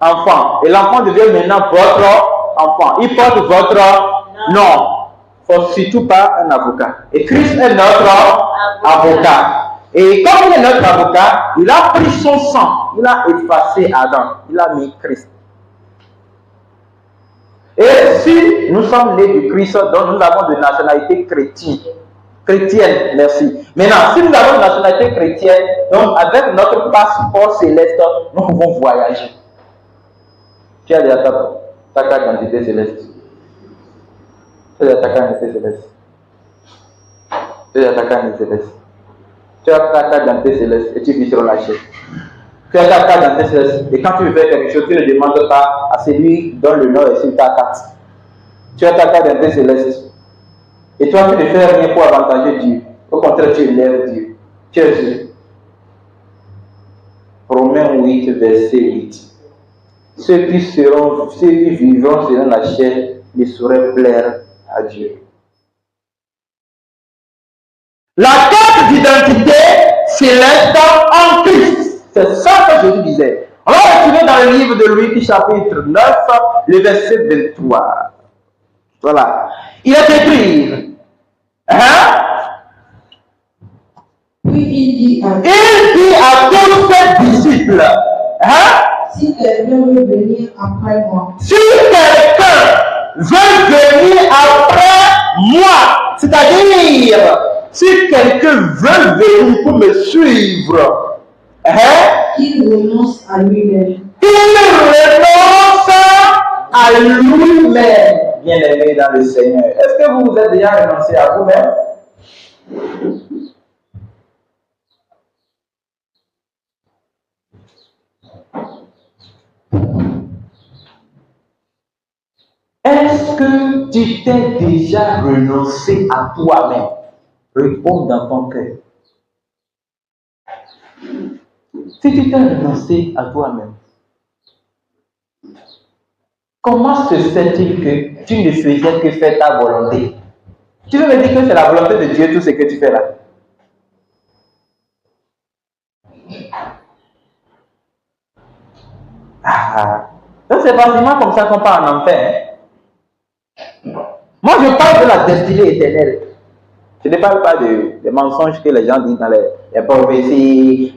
enfant. Et l'enfant devient maintenant votre enfant. Il porte votre nom. Il ne faut surtout pas un avocat. Et Christ est notre avocat. Et comme il est notre avocat, il a pris son sang. Il a effacé Adam. Il a mis Christ. Et si nous sommes nés de Christ, donc nous avons de nationalité chrétienne, merci. Maintenant, si nous avons une nationalité chrétienne, donc avec notre passeport céleste, nous pouvons voyager. Tu as déjà ta carte d'identité céleste. Tu as déjà ta carte d'identité céleste. Tu as déjà ta carte d'identité céleste. Tu as ta carte d'identité céleste et tu vis sur la chaise. Tu as ta carte d'identité céleste et quand tu veux faire quelque chose, tu ne demandes pas à celui dont le nom est sur ta carte. Tu as ta carte d'identité céleste. Et toi, tu ne fais rien pour avantager Dieu. Au contraire, tu élèves Dieu. Tu es Dieu. Romains 8, verset 8. Ceux qui vivront selon la chair ne sauraient plaire à Dieu. La carte d'identité céleste en Christ. C'est ça que Jésus disait. On va retrouver dans le livre de Louis, chapitre 9, le verset 23. Voilà. Il est écrit. Puis il dit à tous ses disciples. Hein? Si quelqu'un veut venir après moi. Si quelqu'un veut venir après moi, c'est-à-dire, si quelqu'un veut venir pour me suivre, qu'il renonce à lui-même. Il renonce à lui-même. Bien-aimé dans le Seigneur. Est-ce que vous vous êtes déjà renoncé à vous-même? Est-ce que tu t'es déjà renoncé à toi-même? Réponds dans ton cœur. Si tu t'es renoncé à toi-même, comment se fait-il que tu ne faisais que faire ta volonté? Tu veux me dire que c'est la volonté de Dieu tout ce que tu fais là? Donc c'est facilement comme ça qu'on part en enfer. Moi je parle de la destinée éternelle. Je ne parle pas des mensonges que les gens disent dans les prophéties,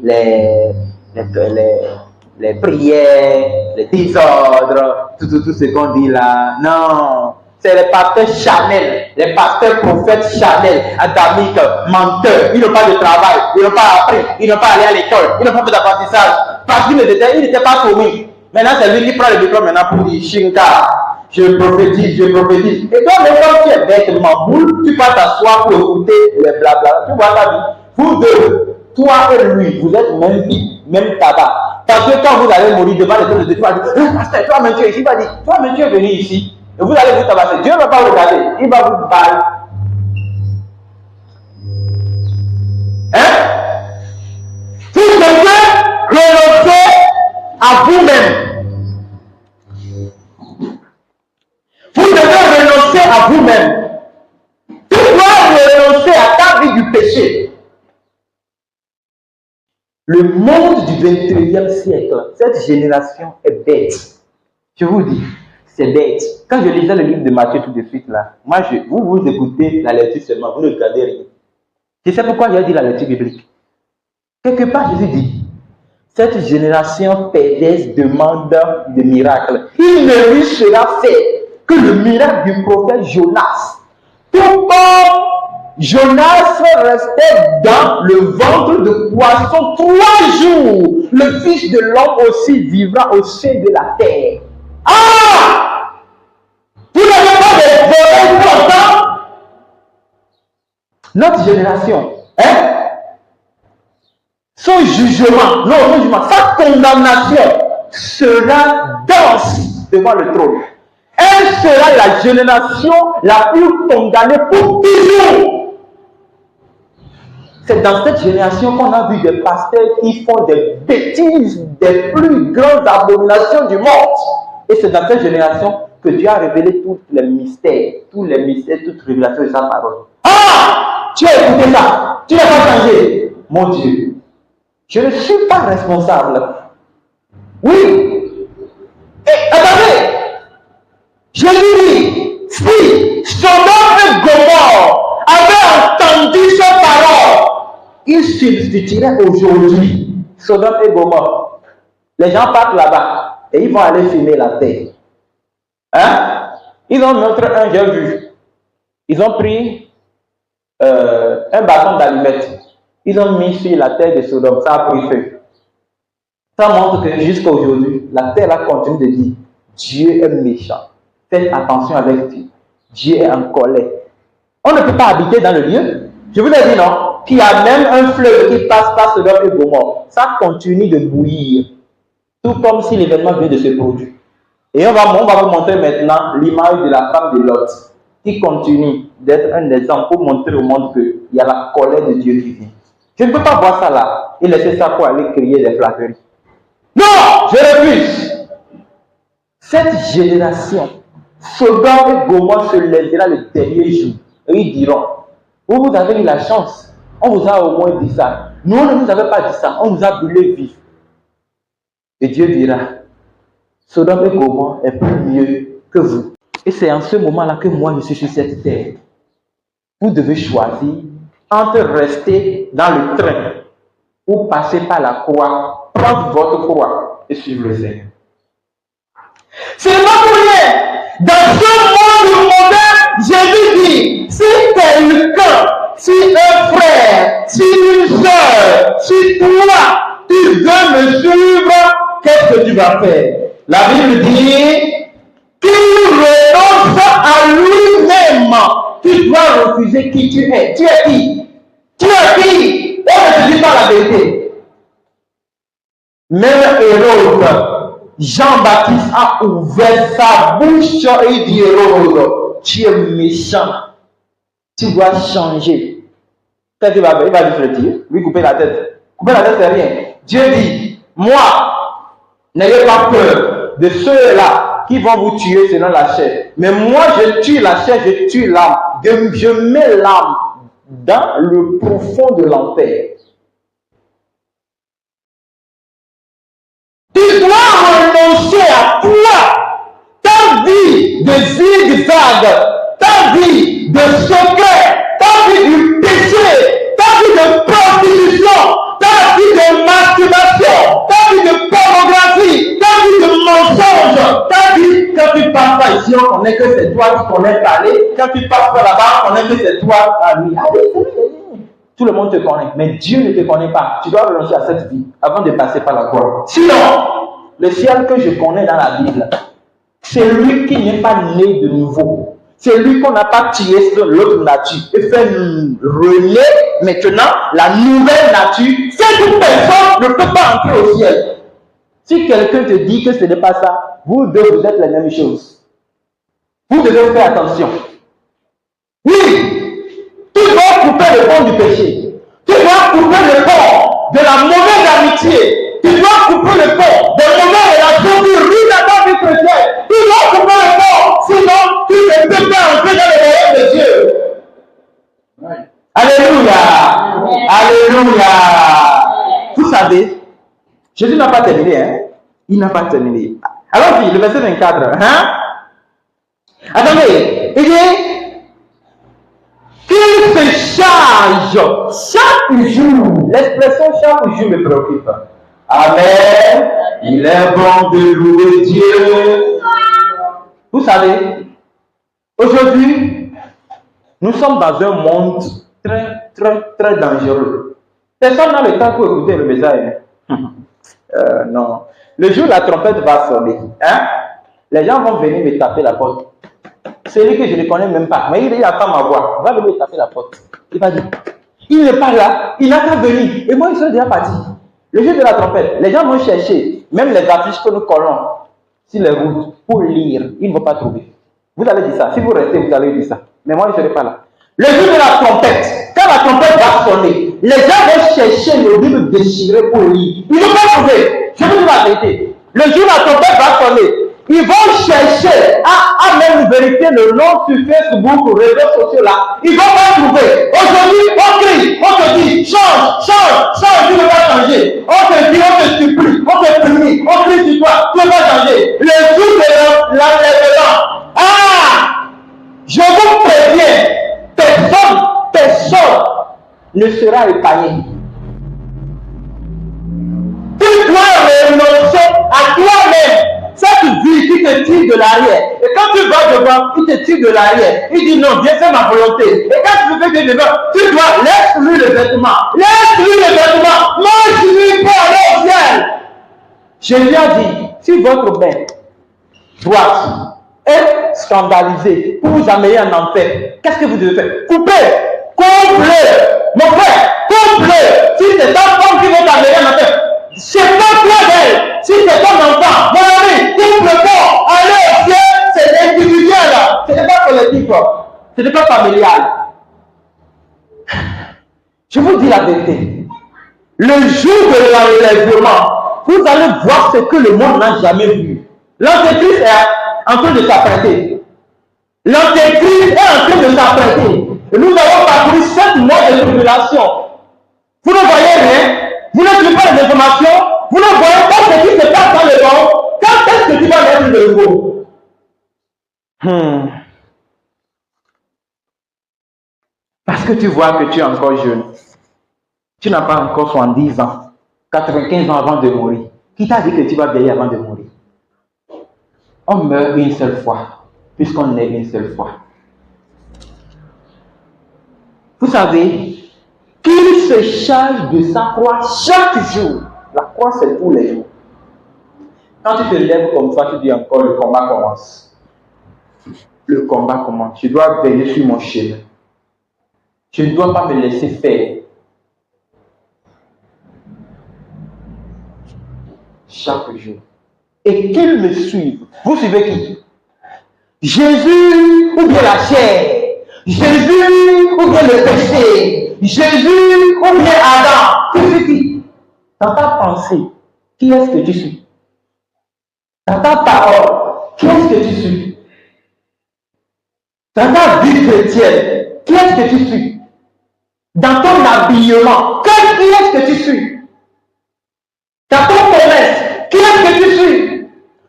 les prières, les désordres, tout ce qu'on dit là. Non, c'est les pasteurs charnels, les pasteurs prophètes charnels, adamiques, menteurs. Ils n'ont pas de travail, ils n'ont pas appris, ils n'ont pas allé à l'école, ils n'ont pas fait d'apprentissage. Parce qu'ils n'étaient pas soumis. Maintenant, c'est lui qui prend le diplôme maintenant pour dire Shinka. Je prophétise. Et toi, même quand tu es bêtement boule, tu vas t'asseoir pour écouter les blabla. Tu vois ta vie. Vous deux, toi et lui, vous êtes même vie, même tabac. Parce que quand vous allez mourir devant les autres, tu vas dire, pasteur, toi-même tu es ici. Il va dire, toi-même tu es venu ici. Et vous allez vous tabasser. Dieu ne va pas vous regarder. Il va vous parler. Si quelqu'un renonce à vous-même, vous devez renoncer à vous-même. Tu dois renoncer à ta vie du péché. Le monde du 21e siècle, cette génération est bête. Je vous dis, c'est bête. Quand je lisais le livre de Matthieu tout de suite là, moi, vous écoutez la lecture seulement, vous ne regardez rien. Je sais pourquoi j'ai dit la lecture biblique. Quelque part, Jésus dit, cette génération perverse demande des miracles. Il ne lui sera fait que le miracle du prophète Jonas. Tout comme Jonas restait dans le ventre de poisson 3 jours, le Fils de l'homme aussi vivra au sein de la terre. Ah! Vous n'avez pas de volets importants? Notre génération, son jugement, sa condamnation sera dense devant le trône. Elle sera la génération la plus condamnée pour toujours. C'est dans cette génération qu'on a vu des pasteurs qui font des bêtises, des plus grandes abominations du monde. Et c'est dans cette génération que Dieu a révélé tous les mystères, toute révélation de sa parole. Ah! Tu as écouté ça, tu n'as pas changé. Mon Dieu, je ne suis pas responsable. Oui. Et attendez, je lui dis, si Sodome et Gomorrhe avaient entendu ces paroles, ils substitueraient aujourd'hui Sodome et Gomorrhe. Les gens partent là-bas et ils vont aller filmer la terre. Ils ont montré un, j'ai vu. Ils ont pris un bâton d'allumettes. Ils ont mis sur la terre de Sodome. Ça a pris feu. Ça montre que jusqu'à aujourd'hui, la terre a continué de dire Dieu est méchant. Faites attention avec Dieu. Dieu est en colère. On ne peut pas habiter dans le lieu. Je vous ai dit non. Qu'il y a même un fleuve qui passe par Sodome et Gomorrhe. Ça continue de bouillir. Tout comme si l'événement vient de se produire. Et on va vous montrer maintenant l'image de la femme de Lot, qui continue d'être un exemple pour montrer au monde qu'il y a la colère de Dieu qui vient. Je ne peux pas voir ça là et laisser ça pour aller crier des flatteries. Non, je refuse. Cette génération, Sodome et Gomorrhe se lèvera le dernier jour et ils diront, vous avez eu la chance, on vous a au moins dit ça. Nous, on ne nous avait pas dit ça, on nous a brûlé vif. Et Dieu dira, Sodome et Gomorrhe est plus mieux que vous. Et c'est en ce moment-là que moi je suis sur cette terre. Vous devez choisir entre rester dans le train ou passer par la croix, prendre votre croix et suivre le Seigneur. Ce n'est pas pour rien. Dans ce monde moderne, Jésus dit, si quelqu'un, si un frère, si une soeur, si toi, tu veux me suivre, qu'est-ce que tu vas faire? La Bible dit, qu'il renonce à lui-même. Tu dois refuser qui tu es. Tu es qui? Tu es qui? On ne te dit pas la vérité. Même Hérode, Jean-Baptiste a ouvert sa bouche et dit Hérode, tu es méchant. Tu dois changer. Qu'est-ce qu'il va faire? Il va lui dire, lui couper la tête. Couper la tête, c'est rien. Dieu dit, moi, n'ayez pas peur de ceux-là qui vont vous tuer selon la chair. Mais moi, je tue la chair, je tue l'âme. Je mets l'âme dans le profond de l'enfer. Tu dois renoncer à toi, ta vie de zigzag, ta vie de secret, ta vie du péché, ta vie de prostitution, ta vie de masturbation, ta vie de pornographie, ta vie de mensonge, ta vie, quand tu passes par ici, on connaît que c'est toi qui connais parler, quand tu passes par là-bas, on connaît que c'est toi, ami. Tout le monde te connaît, mais Dieu ne te connaît pas. Tu dois renoncer à cette vie avant de passer par la croix. Sinon, le ciel que je connais dans la Bible, c'est lui qui n'est pas né de nouveau. C'est lui qu'on n'a pas tué sur l'autre nature et fait renaître maintenant la nouvelle nature. Cette personne ne peut pas entrer au ciel. Si quelqu'un te dit que ce n'est pas ça, vous deux, vous êtes la même chose. Vous devez faire attention. Oui! Tu dois couper le pont du péché. Tu dois couper le pont de la mauvaise amitié. Tu dois couper le pont des mauvaises relations qui ruinent ta vie chrétienne. Tu dois couper le pont, sinon tu ne peux pas entrer dans le royaume de Dieu. Ouais. Alléluia. Alléluia. Vous savez, Jésus n'a pas terminé. Hein? Il n'a pas terminé. Alors, le verset 24. Hein? Attendez, il dit qu'il se charge chaque jour. L'expression chaque jour me préoccupe. Amen. Il est bon de louer Dieu. Vous savez, aujourd'hui, nous sommes dans un monde très dangereux. Personne n'a le temps pour écouter le message. Non. Le jour où la trompette va sonner, hein, les gens vont venir me taper la porte. Celui que je ne connais même pas, mais il attend ma voix. Va venir taper la porte. Il va dire, il n'est pas là, il n'a qu'à venir. Et moi, ils sont déjà partis. Le jour de la trompette, les gens vont chercher, même les affiches que nous collons sur les routes pour lire, ils ne vont pas trouver. Vous allez dire ça. Si vous restez, vous allez dire ça. Mais moi, je ne serai pas là. Le jour de la trompette, quand la trompette va sonner, les gens vont chercher le livre déchiré pour lire. Ils ne vont pas trouver. Je vous dis la vérité. Le jour où la trompette va sonner, ils vont chercher à même vérifier le nom sur Facebook ou réseaux sociaux là. Ils ne vont pas trouver. Aujourd'hui, on crie, on te dit, change, tu ne vas pas changer. On te dit, on te supplie, on te punit, on crie sur toi, tu ne vas pas changer. Le jour de l'enlèvement, je vous préviens, personne ne sera épargné. Tu dois renoncer à toi-même. Cette vie qui te tire de l'arrière. Et quand tu vas devant, il te tire de l'arrière. Il dit non, viens faire ma volonté. Et quand tu fais que devant, tu dois laisse-lui le vêtement. Laisse-lui le vêtement. Mange-lui pour aller au ciel. Jésus a dit, si votre main droite est scandalisée pour vous amener en enfer, qu'est-ce que vous devez faire? Coupez. Coupe-le. Mon frère, coupe-le. Si c'est ta femme qui va t'amener en enfer, c'est pas toi d'elle. Si c'est ton enfant, mon ami, coupe le corps, allez au ciel, c'est individuel, ce n'est pas collectif, ce n'est pas familial. Je vous dis la vérité. Le jour de l'enlèvement, vous allez voir ce que le monde n'a jamais vu. L'Antéchrist est en train de s'apprêter. L'Antéchrist est en train de s'apprêter. Et nous avons parcouru 7 mois de tribulation. Vous ne voyez rien, vous ne trouvez pas les informations, vous ne voyez pas ce qui se passe dans le monde. Quand est-ce que tu vas mettre de nouveau? Parce que tu vois que tu es encore jeune. Tu n'as pas encore 70 ans, 95 ans avant de mourir. Qui t'a dit que tu vas vieillir avant de mourir? On meurt une seule fois, puisqu'on est une seule fois. Vous savez, qu'il se charge de sa croix chaque jour. La croix, c'est tous les jours. Quand tu te lèves comme ça, tu dis encore, le combat commence. Le combat commence. Je dois veiller sur mon chemin. Je ne dois pas me laisser faire. Chaque jour. Et qu'ils me suivent. Vous suivez qui? Jésus ou bien la chair? Jésus ou bien le péché? Jésus ou bien Adam? Tu suis qui? Dans ta pensée, qui est-ce que tu suis? Dans ta parole, qui est-ce que tu suis? Dans ta vie chrétienne, qui est-ce que tu suis? Dans ton habillement, qui est-ce que tu suis? Dans ton commerce, qui est-ce que tu suis?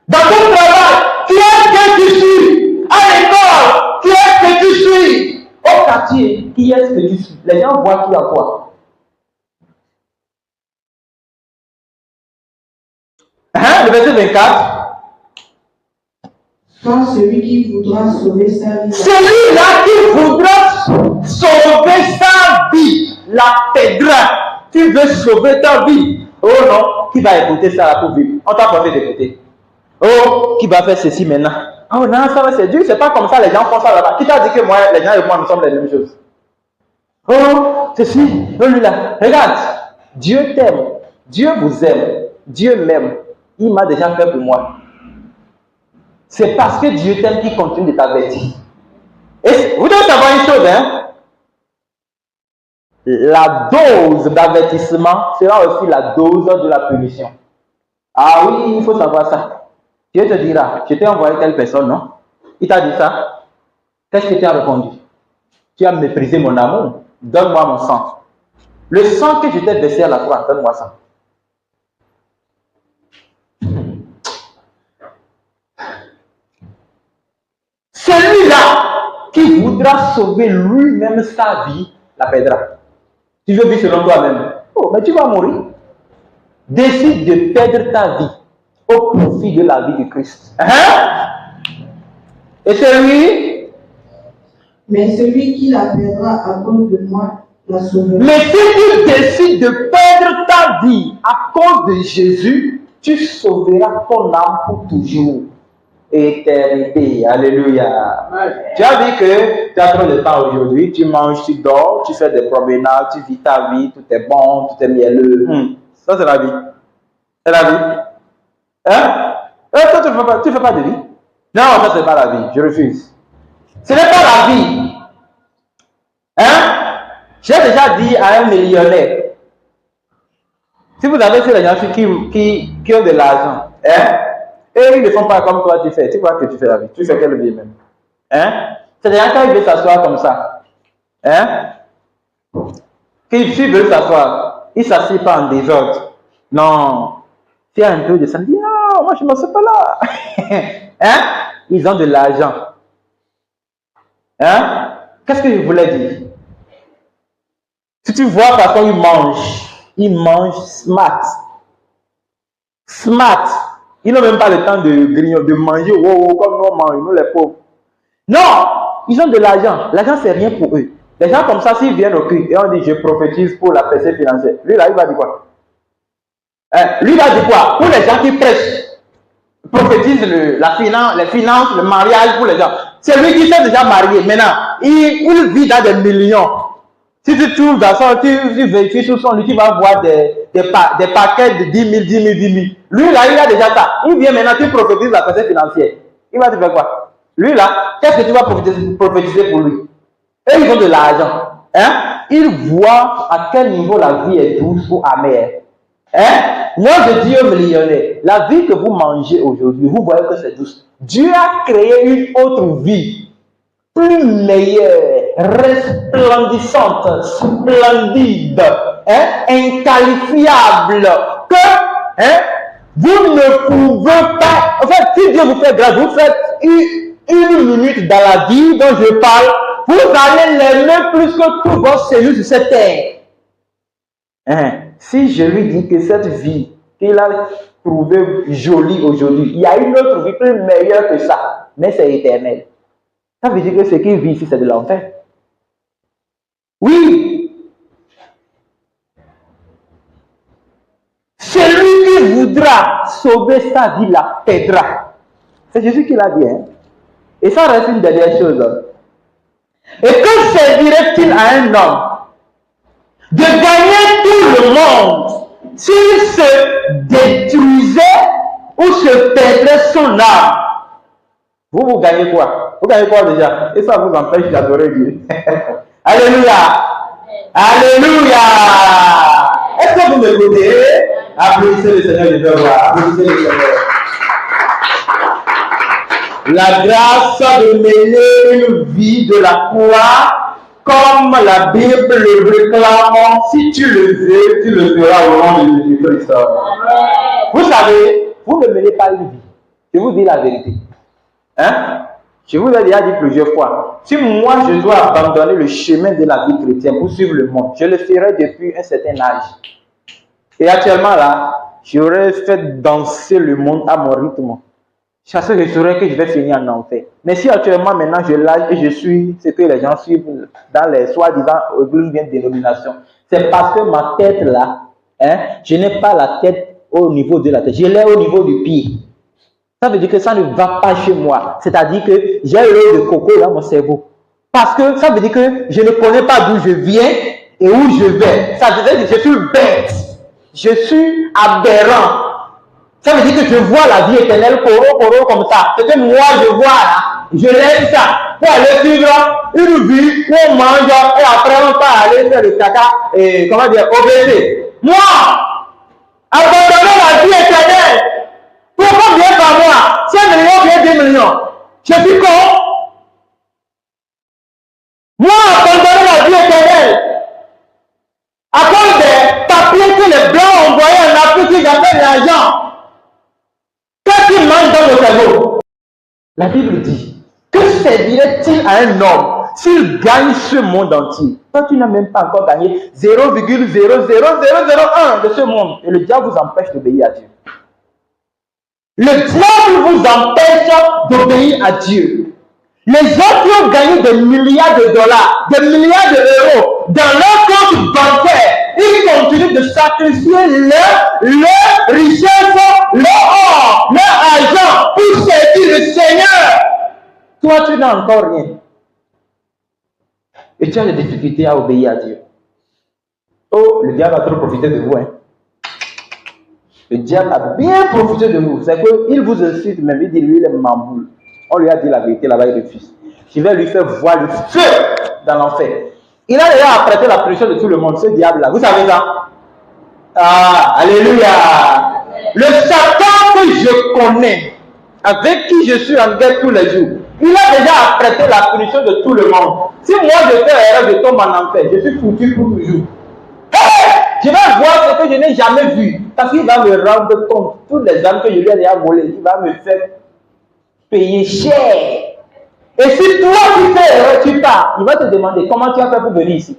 Dans ton travail, qui est-ce que tu suis? À l'école, qui est-ce que tu suis? Au quartier, qui est-ce que tu suis? Les gens voient qui en toi. Le verset 24. Quand celui qui voudra sauver sa vie. Celui-là qui voudra sauver sa vie, la perdra. Tu veux sauver ta vie. Oh non, qui va écouter ça pour vivre? On t'a pas fait d'écouter. Oh, qui va faire ceci maintenant? Oh non, ça va, c'est dur, c'est pas comme ça, les gens font ça là-bas. Qui t'a dit que moi, les gens et moi, nous sommes les mêmes choses? Oh, ceci, oh lui là. Regarde, Dieu t'aime, Dieu vous aime, Dieu m'aime. Il m'a déjà fait pour moi. C'est parce que Dieu t'aime qu'il continue de t'avertir. Et vous devez savoir une chose, hein? La dose d'avertissement sera aussi la dose de la punition. Ah oui, il faut savoir ça. Dieu te dira, je t'ai envoyé telle personne, non? Il t'a dit ça. Qu'est-ce que tu as répondu? Tu as méprisé mon amour. Donne-moi mon sang. Le sang que je t'ai versé à la croix, donne-moi ça. Celui-là qui voudra sauver lui-même sa vie, la perdra. Tu veux vivre selon toi-même. Oh, mais tu vas mourir. Décide de perdre ta vie au profit de la vie de Christ. Et celui? Mais celui qui la perdra à cause de moi, la sauvera. Mais si tu décides de perdre ta vie à cause de Jésus, tu sauveras ton âme pour toujours. Éternité. Alléluia. Tu as vu que tu as trop de temps aujourd'hui, tu manges, tu dors, tu fais des promenades, tu vis ta vie, tout est bon, tout est mielleux. Ça c'est la vie. C'est la vie. Hein? Toi, tu ne fais pas de vie. Non, ça c'est pas la vie. Je refuse. Ce n'est pas la vie. Hein? J'ai déjà dit à un millionnaire, si vous avez ces gens qui ont de l'argent, hein? Et ils ne font pas comme toi tu fais. Tu crois que tu fais la vie. Tu fais quelle vie même? Hein? C'est des gens qui veulent s'asseoir comme ça. Hein? Qui veulent s'asseoir. Ils ne s'assient pas en désordre. Non. Tu as un peu de sang. Dis non, moi je ne m'assieds pas là. Hein? Ils ont de l'argent. Hein? Qu'est-ce que je voulais dire? Si tu vois par contre ils mangent smart. Smart. Ils n'ont même pas le temps de grignoter, de manger comme nous mangeons, nous les pauvres. Non, ils ont de l'argent. L'argent, c'est rien pour eux. Les gens comme ça, s'ils viennent au culte et on dit je prophétise pour la percée financière, lui là, il va dire quoi? Lui va dire quoi? Pour les gens qui prêchent, prophétise les finances, le mariage pour les gens. C'est lui qui s'est déjà marié. Maintenant, il vit dans des millions. Si tu trouves dans son, tu vérifies sur son lit, tu vas voir des paquets de 10 000, 10 000, 10 000. Lui là, il a déjà ça. Il vient maintenant, tu prophétises la percée financière. Il va te faire quoi? Lui là, qu'est-ce que tu vas prophétiser pour lui? Et ils ont de l'argent. Hein? Ils voient à quel niveau la vie est douce ou amère. Hein? Moi je dis aux millionnaires, la vie que vous mangez aujourd'hui, vous voyez que c'est douce. Dieu a créé une autre vie. Plus meilleure, resplendissante, splendide, hein, inqualifiable, que vous ne pouvez pas. En fait, si Dieu vous fait grâce, vous faites une minute dans la vie dont je parle, vous allez l'aimer plus que tous vos cellules sur cette terre. Si je lui dis que cette vie qu'il a trouver jolie aujourd'hui. Il y a une autre vie plus meilleure que ça, mais c'est éternel. Ça veut dire que ce qui vit ici, c'est de l'enfer. Oui. Celui qui voudra sauver sa vie la perdra. C'est Jésus qui l'a dit. Hein? Et ça reste une dernière chose. Et que servirait-il à un homme de gagner tout le monde s'il se détruisait ou se perdrait son âme? Vous gagnez quoi? Vous gagnez quoi déjà? Et ça vous empêche d'adorer Dieu. Alléluia! Alléluia! Est-ce que vous m'écoutez? Applaudissez le Seigneur, je veux voir. Applaudissez le Seigneur. La grâce de mener une vie de la croix, comme la Bible le réclame, si tu le veux, tu le feras au nom de Jésus-Christ. Vous savez, vous ne menez pas une vie. Je vous dis la vérité. Hein? Je vous l'ai déjà dit plusieurs fois. Si moi je dois abandonner le chemin de la vie chrétienne pour suivre le monde, je le ferai depuis un certain âge. Et actuellement là, j'aurais fait danser le monde à mon rythme. Parce que je saurais que je vais finir en enfer. Mais si actuellement maintenant je lâche et je suis ce que les gens suivent dans les soi-disant églises bien dénominations, c'est parce que ma tête là, hein, je n'ai pas la tête au niveau de la tête, je l'ai au niveau du pied. Ça veut dire que ça ne va pas chez moi. C'est-à-dire que j'ai l'œil de coco dans mon cerveau. Parce que ça veut dire que je ne connais pas d'où je viens et où je vais. Ça veut dire que je suis bête. Je suis aberrant. Ça veut dire que je vois la vie éternelle coro comme ça. C'est que moi je vois là, je laisse ça pour aller suivre une vie où on mange et après on peut aller faire le caca et comment dire, obéir. Moi, abandonner la vie éternelle. Pourquoi bien par moi? 5 millions, bien 10 millions. Je suis con. Moi, abandonner la vie éternelle. À cause des papiers que les blancs envoyaient en Afrique, ils appellent l'argent. Qu'est-ce qui manque dans le cerveau? La Bible dit, que servirait-il à un homme s'il gagne ce monde entier? Toi, tu n'as même pas encore gagné 0,00001 de ce monde. Et le diable vous empêche d'obéir à Dieu. Le diable vous empêche d'obéir à Dieu. Les autres qui ont gagné des milliards de dollars, des milliards d'euros dans leur compte bancaire, ils continuent de sacrifier leur richesse, leur or, leur argent pour servir le Seigneur. Toi, tu n'as encore rien. Et tu as des difficultés à obéir à Dieu. Oh, le diable a trop profité de vous. Hein. Le diable a bien profité de vous. C'est qu'il vous insulte, même il dit lui, il est mamboule. On lui a dit la vérité, là-bas, il refuse. Je vais lui faire voir le feu dans l'enfer. Il a déjà apprêté la pression de tout le monde, ce diable-là. Vous savez ça? Ah, alléluia. Le Satan que je connais, avec qui je suis en guerre tous les jours, il a déjà apprêté la punition de tout le monde. Si moi je fais erreur, je tombe en enfer, je suis foutu pour toujours. Je vais voir ce que je n'ai jamais vu. Parce qu'il va me rendre compte. Toutes les âmes que je lui ai déjà volées, il va me faire payer cher. Et si toi tu fais erreur, tu pars, il va te demander comment tu as fait pour venir ici.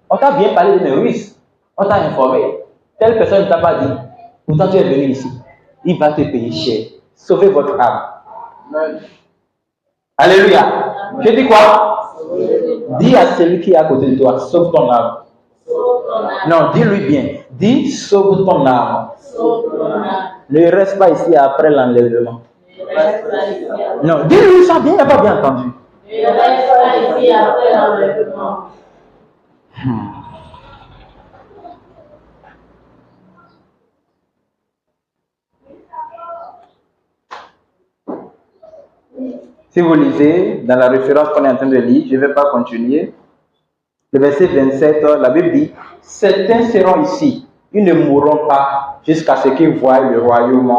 On t'a bien parlé de mes risques. On t'a informé. Telle personne ne t'a pas dit. Pourtant tu es venu ici. Il va te payer cher. Sauvez votre âme. Amen. Alléluia. Je dis quoi? Dis à celui qui est à côté de toi, sauve ton âme. Non, dis-lui bien. Dis, sauve ton âme. Ne reste pas ici après l'enlèvement. Non, dis-lui ça bien, il n'a pas bien entendu. Ne reste pas ici après l'enlèvement. Si vous lisez dans la référence qu'on est en train de lire, je ne vais pas continuer. Le verset 27, la Bible dit, certains seront ici, ils ne mourront pas jusqu'à ce qu'ils voient le royaume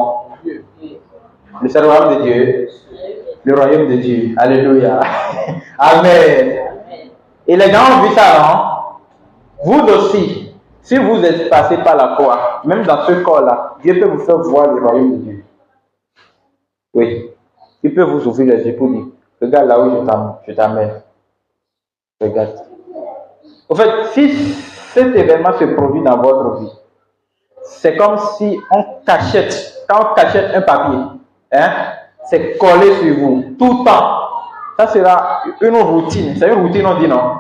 de Dieu. Le royaume de Dieu. Le royaume de Dieu. Alléluia. Amen. Et les gens ont vu ça, non? Vous aussi, si vous êtes passé par la croix, même dans ce corps-là, Dieu peut vous faire voir le royaume de Dieu. Oui. Il peut vous ouvrir les yeux pour dire, regarde là où je t'amène. Regarde. En fait, si cet événement se produit dans votre vie, c'est comme si on cachette, quand on cachette un papier, hein, c'est collé sur vous, tout le temps. Ça sera une routine, c'est une routine, on dit non.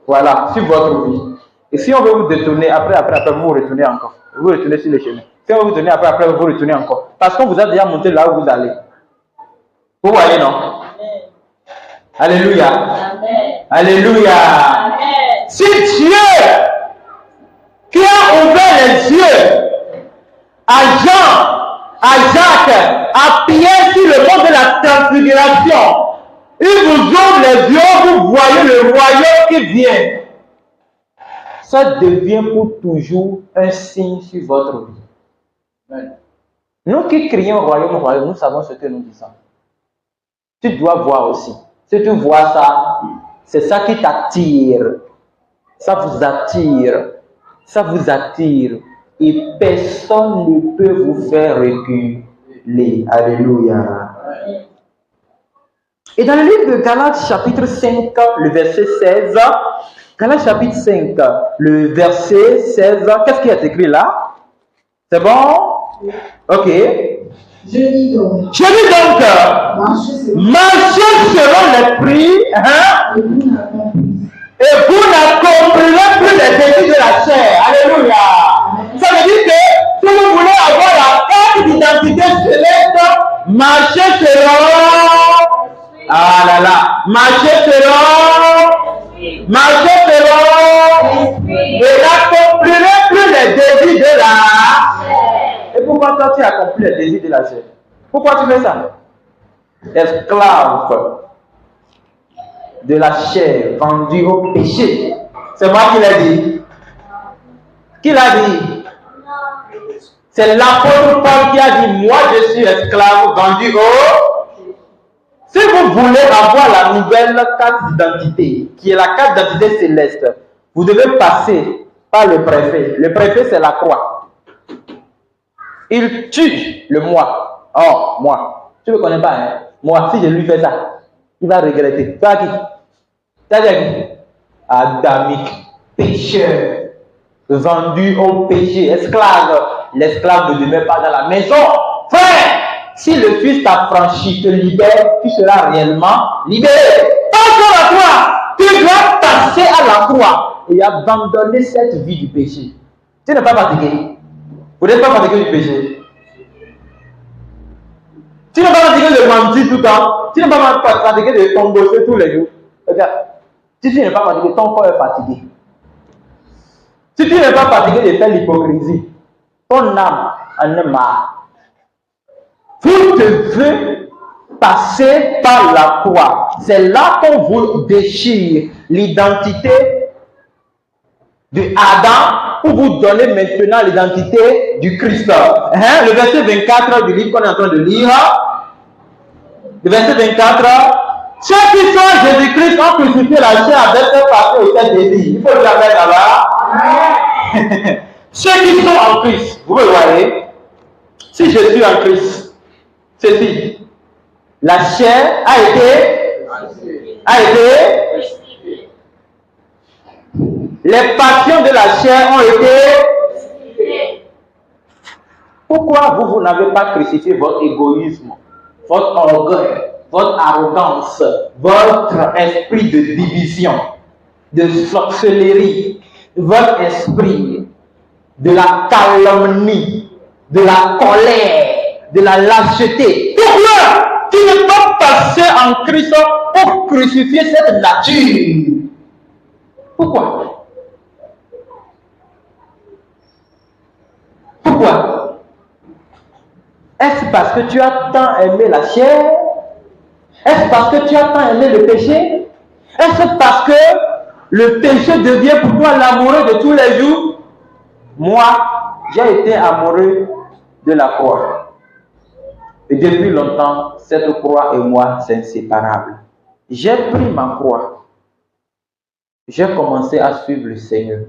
Voilà, sur votre vie. Et si on veut vous détourner, après, vous vous retournez encore. Vous retournez sur le chemin. Si on veut vous détourner, après, vous retournez encore. Parce qu'on vous a déjà monté là où vous allez. Vous voyez, non? Alléluia. Amen. Alléluia. Amen. Si Dieu qui a ouvert les yeux à Jean, à Jacques, à Pierre sur le mont de la transfiguration, il vous ouvre les yeux, vous voyez le royaume qui vient. Ça devient pour toujours un signe sur votre vie. Amen. Nous qui crions royaume, royaume, nous savons ce que nous disons. Tu dois voir aussi. Si tu vois ça, c'est ça qui t'attire. Ça vous attire. Ça vous attire. Et personne ne peut vous faire reculer. Alléluia. Et dans le livre de Galates, chapitre 5, le verset 16, Galates, chapitre 5, le verset 16, qu'est-ce qui est écrit là? C'est bon? Ok. Je dis donc, marchez selon les prix, hein? Et vous n'accomplirez plus les désirs de la chair. Alléluia. Ça veut dire que si vous voulez avoir la carte d'identité céleste, marchez selon. Ah là là. Marchez selon. Et n'accomplirez plus les désirs de la chair. Et pourquoi toi tu accomplis les désirs de la chair? Pourquoi tu fais ça? Esclave de la chair vendue au péché. C'est moi qui l'ai dit. Qui l'a dit? C'est l'apôtre Paul qui a dit, moi je suis esclave vendu au. Si vous voulez avoir la nouvelle carte d'identité, qui est la carte d'identité céleste, vous devez passer par le préfet. Le préfet, c'est la croix. Il tue le moi. Oh, moi. Tu ne me connais pas, hein? Moi, si je lui fais ça, il va regretter. Tu as qui? Tu as dit à qui? Adamique, pécheur, vendu au péché, esclave. L'esclave ne demeure pas dans la maison. Frère, si le Fils t'affranchit, te libère, tu seras réellement libéré. Encore à toi, tu dois passer à la croix et abandonner cette vie du péché. Tu n'es pas fatigué. Vous n'êtes pas fatigué du péché. Tu n'es pas fatigué de mentir tout le temps. Tu n'es pas fatigué de t'embosser tous les jours. Regarde, si tu n'es pas fatigué, ton corps est fatigué. Si tu n'es pas fatigué de faire l'hypocrisie, ton âme en est marre. Vous devez passer par la croix. C'est là qu'on vous déchire l'identité de Adam pour vous donner maintenant l'identité du Christ. Le verset 24 du livre qu'on est en train de lire. Le verset 24. Ceux qui sont en Jésus-Christ ont crucifié la chair avec un passé au sein des vies. Il faut le mettre là-bas. Ceux qui sont en Christ, vous me voyez, si je suis en Christ, ceci, la chair a été, les passions de la chair ont été. Pourquoi vous n'avez pas crucifié votre égoïsme, votre orgueil, votre arrogance, votre esprit de division, de sorcellerie, votre esprit de la calomnie, de la colère, de la lâcheté? Pourquoi tu ne peux pas passer en Christ pour crucifier cette nature? Pourquoi? Pourquoi? Est-ce parce que tu as tant aimé la chair? Est-ce parce que tu as tant aimé le péché? Est-ce parce que le péché devient pour toi l'amoureux de tous les jours? Moi, j'ai été amoureux de la croix. Et depuis longtemps, cette croix et moi, c'est inséparable. J'ai pris ma croix. J'ai commencé à suivre le Seigneur.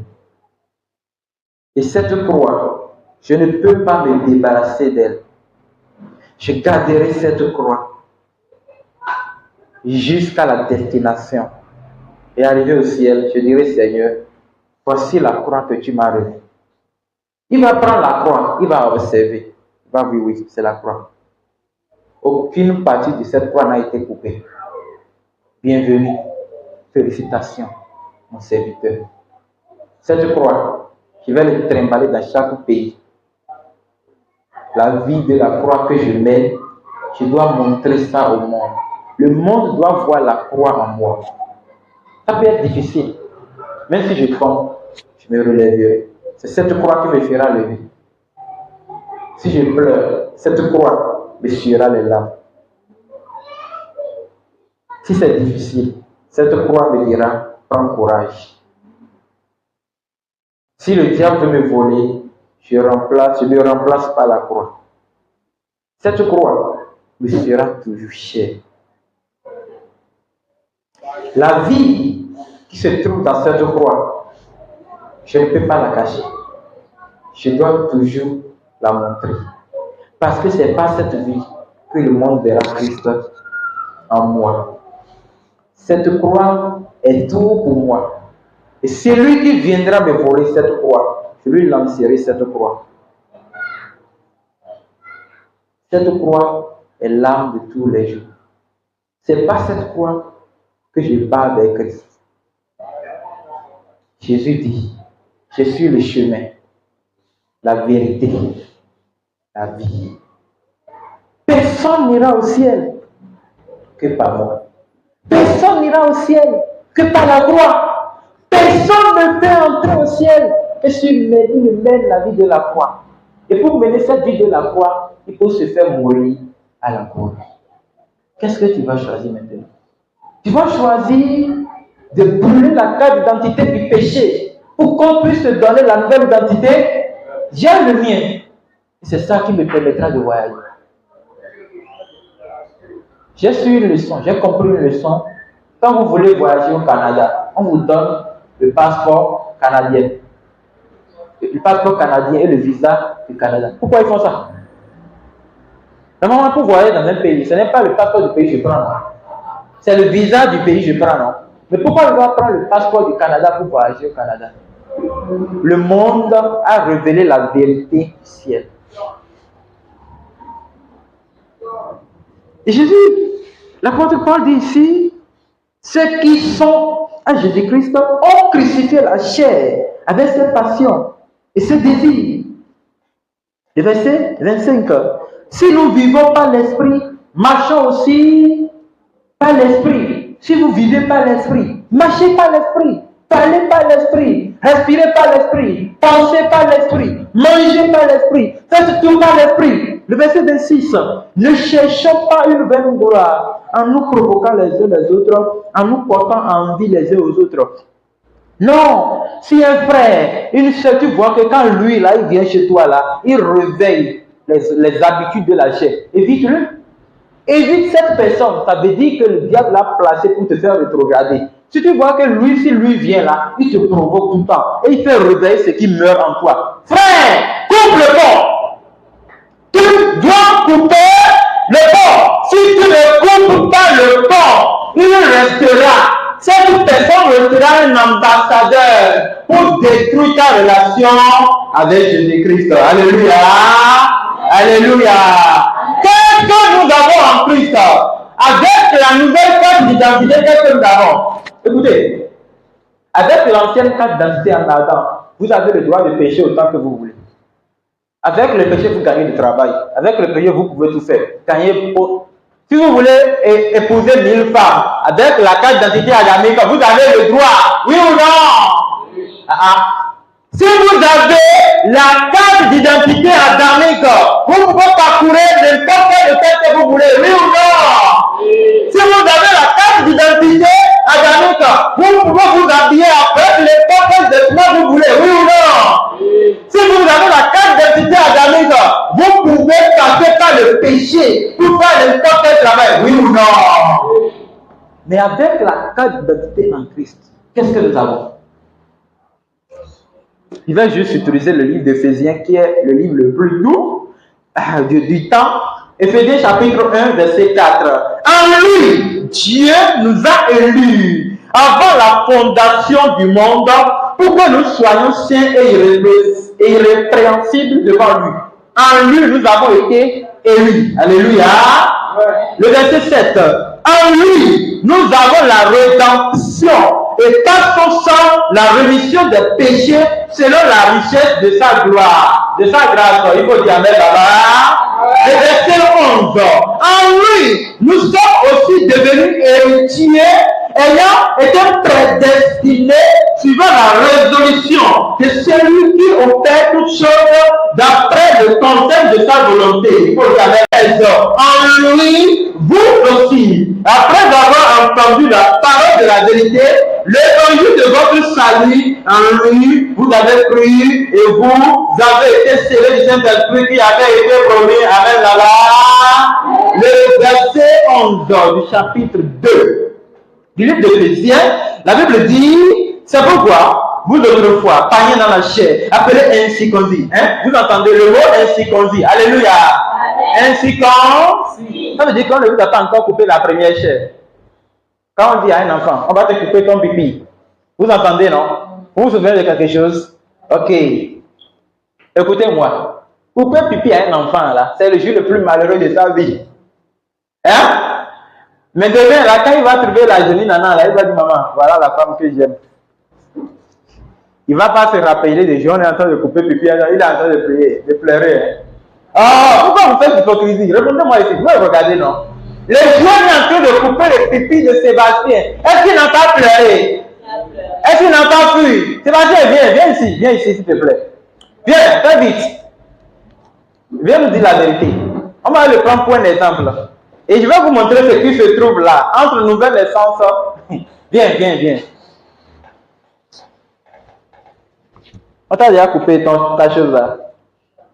Et cette croix, je ne peux pas me débarrasser d'elle. Je garderai cette croix jusqu'à la destination. Et arrivé au ciel, je dirai, Seigneur, voici la croix que tu m'as remise. Il va prendre la croix, il va observer. Il va dire oui, c'est la croix. Aucune partie de cette croix n'a été coupée. Bienvenue, félicitations, mon serviteur. Cette croix, je vais le trimballer dans chaque pays. La vie de la croix que je mène, je dois montrer ça au monde. Le monde doit voir la croix en moi. Ça peut être difficile. Même si je tombe, je me relèverai. C'est cette croix qui me fera lever. Si je pleure, cette croix me suivra les larmes. Si c'est difficile, cette croix me dira, prends courage. Si le diable veut me voler, je me remplace par la croix. Cette croix me sera toujours chère. La vie qui se trouve dans cette croix, je ne peux pas la cacher. Je dois toujours la montrer. Parce que c'est par cette vie que le monde verra Christ en moi. Cette croix est tout pour moi. Et celui qui viendra me voler cette croix, je lui lancerai cette croix. Cette croix est l'âme de tous les jours. C'est par cette croix que je pars vers Christ. Jésus dit, je suis le chemin, la vérité, la vie. Personne n'ira au ciel que par moi. Personne n'ira au ciel que par la croix. Personne ne peut entrer au ciel que s'il mène la vie de la croix. Et pour mener cette vie de la croix, il faut se faire mourir à la croix. Qu'est-ce que tu vas choisir maintenant? Tu vas choisir de brûler la carte d'identité du péché pour qu'on puisse te donner la nouvelle identité. J'ai le mien. C'est ça qui me permettra de voyager. J'ai su une leçon, j'ai compris une leçon. Quand vous voulez voyager au Canada, on vous donne le passeport canadien. Le passeport canadien et le visa du Canada. Pourquoi ils font ça? Normalement, pour voyager dans un pays, ce n'est pas le passeport du pays que je prends, non. C'est le visa du pays que je prends, non. Mais pourquoi je dois prendre le passeport du Canada pour voyager au Canada? Le monde a révélé la vérité du ciel. Et Jésus, l'apôtre Paul dit ici, ceux qui sont à Jésus-Christ ont crucifié la chair avec ses passions et ses désirs. Le verset 25. Si nous vivons par l'esprit, marchons aussi par l'esprit. Si vous vivez par l'esprit, marchez par l'esprit, parlez par l'esprit, respirez par l'esprit, pensez par l'esprit, mangez par l'esprit, faites tout par l'esprit. Le verset 26. Ne cherchons pas une vaine gloire en nous provoquant les uns les autres, en nous portant envie les uns aux autres. Non, si un frère, une soeur, tu vois que quand lui, là, il vient chez toi, là, il réveille les habitudes de la chair. Évite-le. Évite cette personne. Ça veut dire que le diable l'a placé pour te faire rétrograder. Si tu vois que lui, si lui vient là, il te provoque tout le temps. Et il fait réveiller ce qui meurt en toi. Frère, coupe le porc. Tu dois couper le porc. Si tu ne coupes pas le porc, il restera. Cette personne restera un ambassadeur pour détruire ta relation avec Jésus-Christ. Alléluia. Alléluia. Qu'est-ce que nous avons en Christ? Avec la nouvelle carte d'identité, qu'est-ce que nous avons? Écoutez, avec l'ancienne carte d'identité en Adam, vous avez le droit de pécher autant que vous voulez. Avec le péché, vous gagnez du travail. Avec le péché, vous pouvez tout faire. Gagner pour... Si vous voulez épouser 1000 femmes, avec la carte d'identité adamique, vous avez le droit. Oui ou non? Si vous avez la carte d'identité adamique, vous pouvez parcourir n'importe quel hôtel que vous voulez. Oui ou non? Si vous avez la carte d'identité adamique, vous pouvez vous habiller avec n'importe quel vêtement que vous voulez. Oui ou non? Si vous avez la carte d'identité adamique, vous pouvez passer par le péché pour faire n'importe quel travail. Oui ou non? Mais avec la carte d'identité en Christ, qu'est-ce que nous avons? Il va juste utiliser le livre d'Éphésiens qui est le livre le plus doux du temps. Éphésiens chapitre 1, verset 4. En lui, Dieu nous a élus avant la fondation du monde pour que nous soyons saints et irrépréhensibles devant lui. En lui, nous avons été élus. Alléluia. Le verset 7. En lui, nous avons la rédemption et par son sang, la rémission des péchés selon la richesse de sa gloire, de sa grâce. Il faut dire Amen là-bas. Le verset 11. En lui, nous sommes aussi devenus héritiers, ayant été prédestinés suivant la résolution de celui qui opère toutes choses d'après le conseil de sa volonté. Il faut dire Amen. En lui, vous aussi, après avoir entendu la parole de la vérité, l'évangile de votre salut, en lui, vous avez cru et vous avez été scellés du Saint-Esprit qui avait été promis. Amen. Là-bas. Le verset 11 du chapitre 2 du livre d'Éphésiens, la Bible dit, c'est pourquoi vous autrefois, païens dans la chair, appelés incirconcis. Hein? Vous entendez le mot incirconcis. Alléluia. Incirconcis. Ça veut dire qu'on ne vous a pas encore coupé la première chair. Quand on dit à un enfant, on va te couper ton pipi. Vous entendez, non? Vous vous souvenez de quelque chose? Ok. Écoutez-moi. Couper pipi à un enfant, là, c'est le jour le plus malheureux de sa vie. Hein? Mais demain, là, quand il va trouver la jolie nana, là, il va dire, maman, voilà la femme que j'aime. Il ne va pas se rappeler des jours, on est en train de couper pipi, il est en train de pleurer. Hein? Oh, pourquoi vous faites l'hypocrisie? Répondez-moi ici. Vous regardez, non? Le jour est en train de couper le pipi de Sébastien. Est-ce qu'il n'a pas pleuré? Est-ce qu'il n'a pas fui? Sébastien, viens ici, s'il te plaît. Viens, très vite. Viens nous dire la vérité. On va le prendre pour un exemple. Et je vais vous montrer ce qui se trouve là, entre nouvelle naissance. Viens. On t'a déjà coupé ta chose là.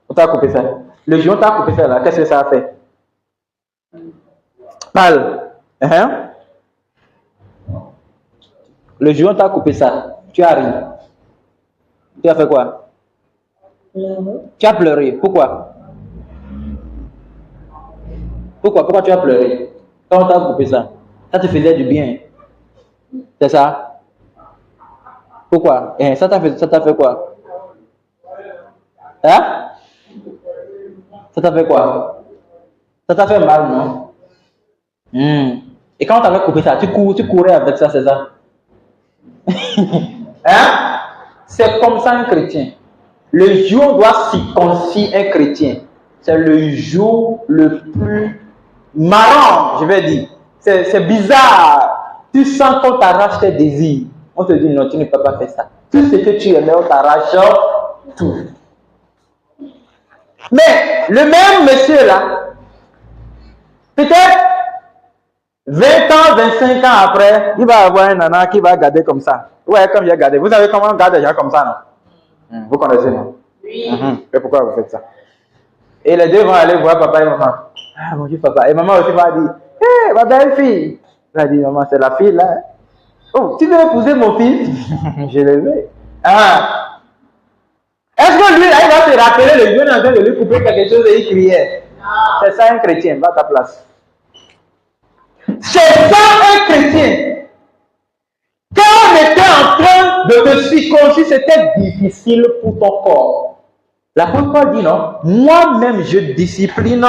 On t'a coupé ça. Le jour on t'a coupé ça là, qu'est-ce que ça a fait? Parle. Le jour on t'a coupé ça, tu as ri. Tu as fait quoi? Tu as pleuré. Pourquoi? Pourquoi tu as pleuré? Quand on t'a coupé ça, ça te faisait du bien. C'est ça? Pourquoi? Ça t'a fait quoi? Hein? Ça t'a fait quoi? Ça t'a fait mal, non? Et quand on t'avait coupé ça, tu courais avec ça, c'est ça? Hein? C'est comme ça un chrétien. Le jour où on doit circoncire un chrétien, c'est le jour le plus marrant, je vais dire. C'est bizarre. Tu sens qu'on t'arrache tes désirs. On te dit non, tu ne peux pas faire ça. Tout ce que tu aimais, on t'arrache tout. Mais le même monsieur là, peut-être 20 ans, 25 ans après, il va avoir un nana qui va garder comme ça. Ouais, comme j'ai gardé. Vous savez comment on garde des gens comme ça, non? Vous connaissez, non? Oui. Et pourquoi vous faites ça? Et les deux vont aller voir papa et maman. Ah, mon Dieu, papa. Et maman aussi va dire, hé, ma belle fille. Elle va dire, maman, c'est la fille là. Hein? Oh, tu veux épouser mon fils? Je le veux. Ah. Est-ce que lui, là, il va se rappeler le jour en train de lui couper quelque chose et il criait? C'est ça un chrétien, va à ta place. C'est ça un chrétien. Quand on était en train de te circoncire, c'était difficile pour ton corps. L'apôtre Paul dit non, moi-même je discipline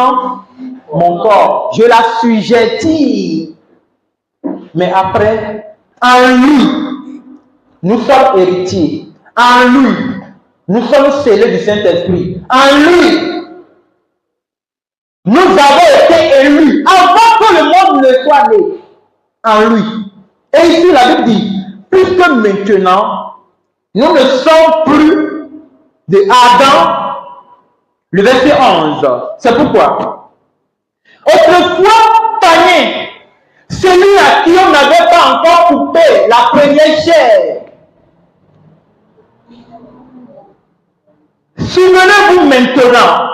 mon corps, je l'assujettis. Mais après, en lui, nous sommes héritiers. En lui, nous sommes scellés du Saint-Esprit. En lui, nous avons été élus avant que le monde ne soit né. En lui. Et ici, la Bible dit, puisque maintenant, nous ne sommes plus de Adam, le verset 11. C'est pourquoi. Autrefois, païen, celui à qui on n'avait pas encore coupé la première chair. Souvenez-vous maintenant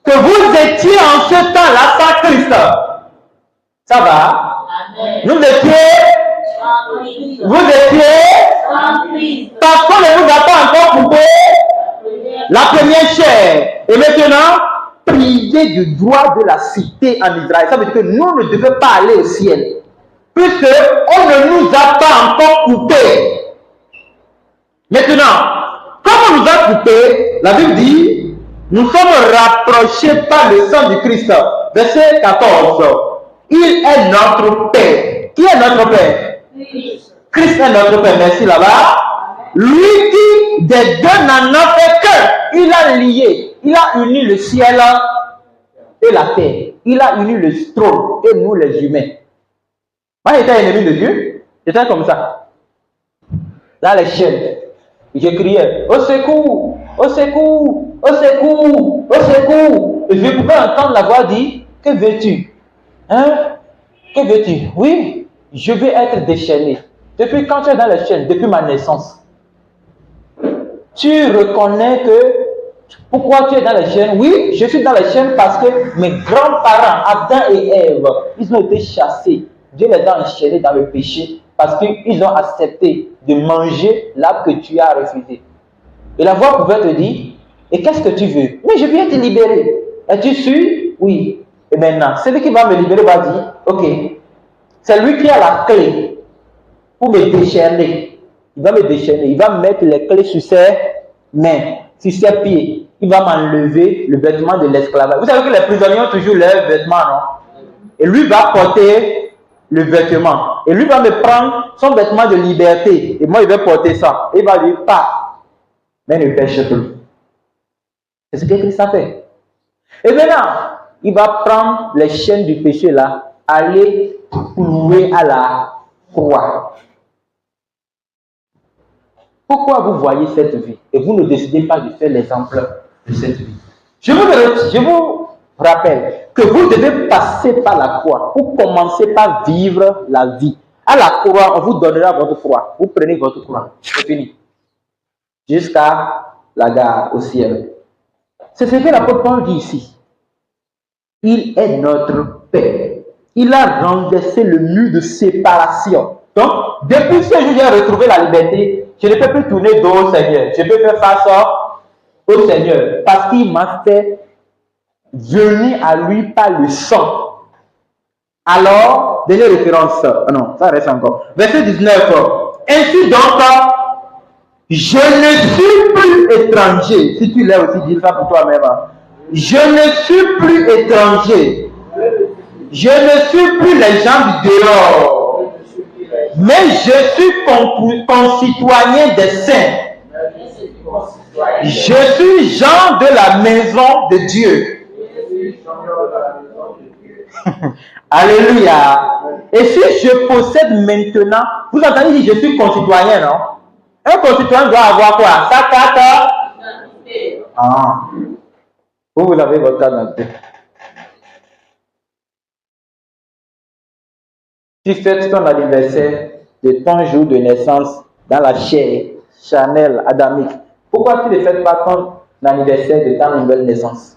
que vous étiez en ce temps-là sans Christ. Ça va? Amen. Vous étiez parce qu'on ne vous a pas encore coupé la première chair. Et maintenant, priez du droit de la cité en Israël. Ça veut dire que nous ne devons pas aller au ciel. Puisque on ne nous a pas encore coupé. Maintenant, comme on nous a coupé, la Bible dit, nous sommes rapprochés par le sang du Christ. Verset 14. Il est notre Père. Qui est notre Père? Christ est notre Père. Merci là-bas. Lui qui des deux n'en a fait qu'un. Il a lié, il a uni le ciel et la terre. Il a uni le trône et nous les humains. Moi j'étais ennemi de Dieu. J'étais comme ça. Dans les chaînes. Je criais, au secours, au secours, au secours, au secours. Et je pouvais entendre la voix dire, que veux-tu? Hein? Que veux-tu? Oui, je vais être déchaîné. Depuis quand tu es dans les chaînes? Depuis ma naissance. Tu reconnais que, pourquoi tu es dans les chaînes? Oui, je suis dans les chaînes parce que mes grands-parents, Adam et Ève, ils ont été chassés. Dieu les a enchaînés dans le péché parce qu'ils ont accepté de manger l'arbre que tu as refusé. Et la voix pouvait te dire, et qu'est-ce que tu veux? Mais je viens te libérer. Es-tu sûr? Oui. Et maintenant, celui qui va me libérer va dire, ok, c'est lui qui a la clé pour me déchaîner. Il va me déchaîner, il va mettre les clés sur ses mains, sur ses pieds. Il va m'enlever le vêtement de l'esclavage. Vous savez que les prisonniers ont toujours leurs vêtements, non? Et lui va porter le vêtement. Et lui va me prendre son vêtement de liberté. Et moi, il va porter ça. Et il va dire, pas, mais ne pêche plus. C'est ce que Christ a fait. Et maintenant, il va prendre les chaînes du péché là, aller clouer à la croix. Pourquoi vous voyez cette vie et vous ne décidez pas de faire l'exemple de cette vie? Je vous rappelle que vous devez passer par la croix pour commencer par vivre la vie. À la croix, on vous donnera votre croix. Vous prenez votre croix. C'est fini. Jusqu'à la gare au ciel. C'est ce que l'apôtre Paul dit ici. Il est notre Père. Il a renversé le mur de séparation. Donc, depuis ce jour, j'ai retrouvé la liberté. Je ne peux plus tourner dos au Seigneur. Je peux faire face au Seigneur. Parce qu'il m'a fait venir à lui par le sang. Alors, dernière référence. Non, ça reste encore. Verset 19. Ainsi donc, je ne suis plus étranger. Si tu l'as aussi, dis ça pour toi-même. Je ne suis plus étranger. Je ne suis plus les gens du dehors. Mais je suis concitoyen des saints. Je suis Jean de la maison de Dieu. Alléluia. Et si je possède maintenant, vous entendez dire je suis concitoyen, non? Un concitoyen doit avoir quoi? Sa carte. Ah. Vous avez votre carte d'identité. Tu fêtes ton anniversaire de ton jour de naissance dans la chair charnelle adamique. Pourquoi tu ne fêtes pas ton anniversaire de ta nouvelle naissance?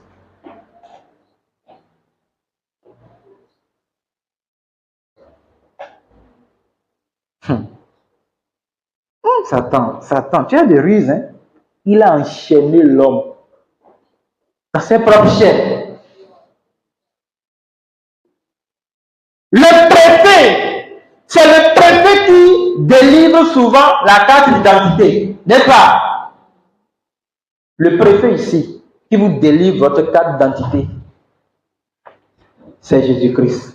Satan, tu as des ruses, hein? Il a enchaîné l'homme dans ses propres chaînes. Le préfet, c'est le préfet qui délivre souvent la carte d'identité, n'est-ce pas? Le préfet ici, qui vous délivre votre carte d'identité, c'est Jésus-Christ.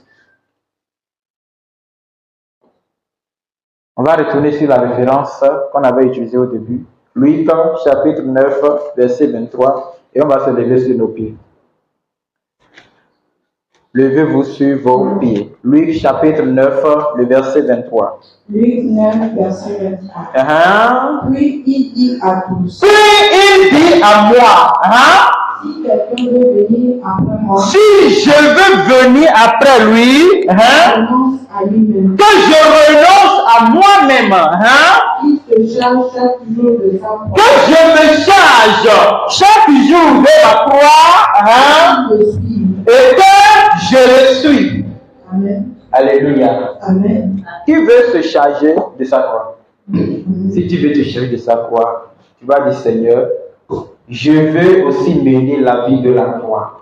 On va retourner sur la référence qu'on avait utilisée au début. Luc, chapitre 9, verset 23, et on va se lever sur nos pieds. Levez-vous sur vos pieds. Luc, chapitre 9, le verset 23. Luc 9, verset 23. Puis il dit à tous. Puis il dit à moi. Si quelqu'un veut venir après moi. Si je veux venir après lui. Renonce à lui-même. Que je renonce à moi-même. Il se charge chaque jour de sa croix. Que je me charge chaque jour de ma croix. Et que je le suis. Amen. Alléluia. Amen. Qui veut se charger de sa croix? Si tu veux te charger de sa croix, tu vas dire Seigneur, je veux aussi mener la vie de la croix.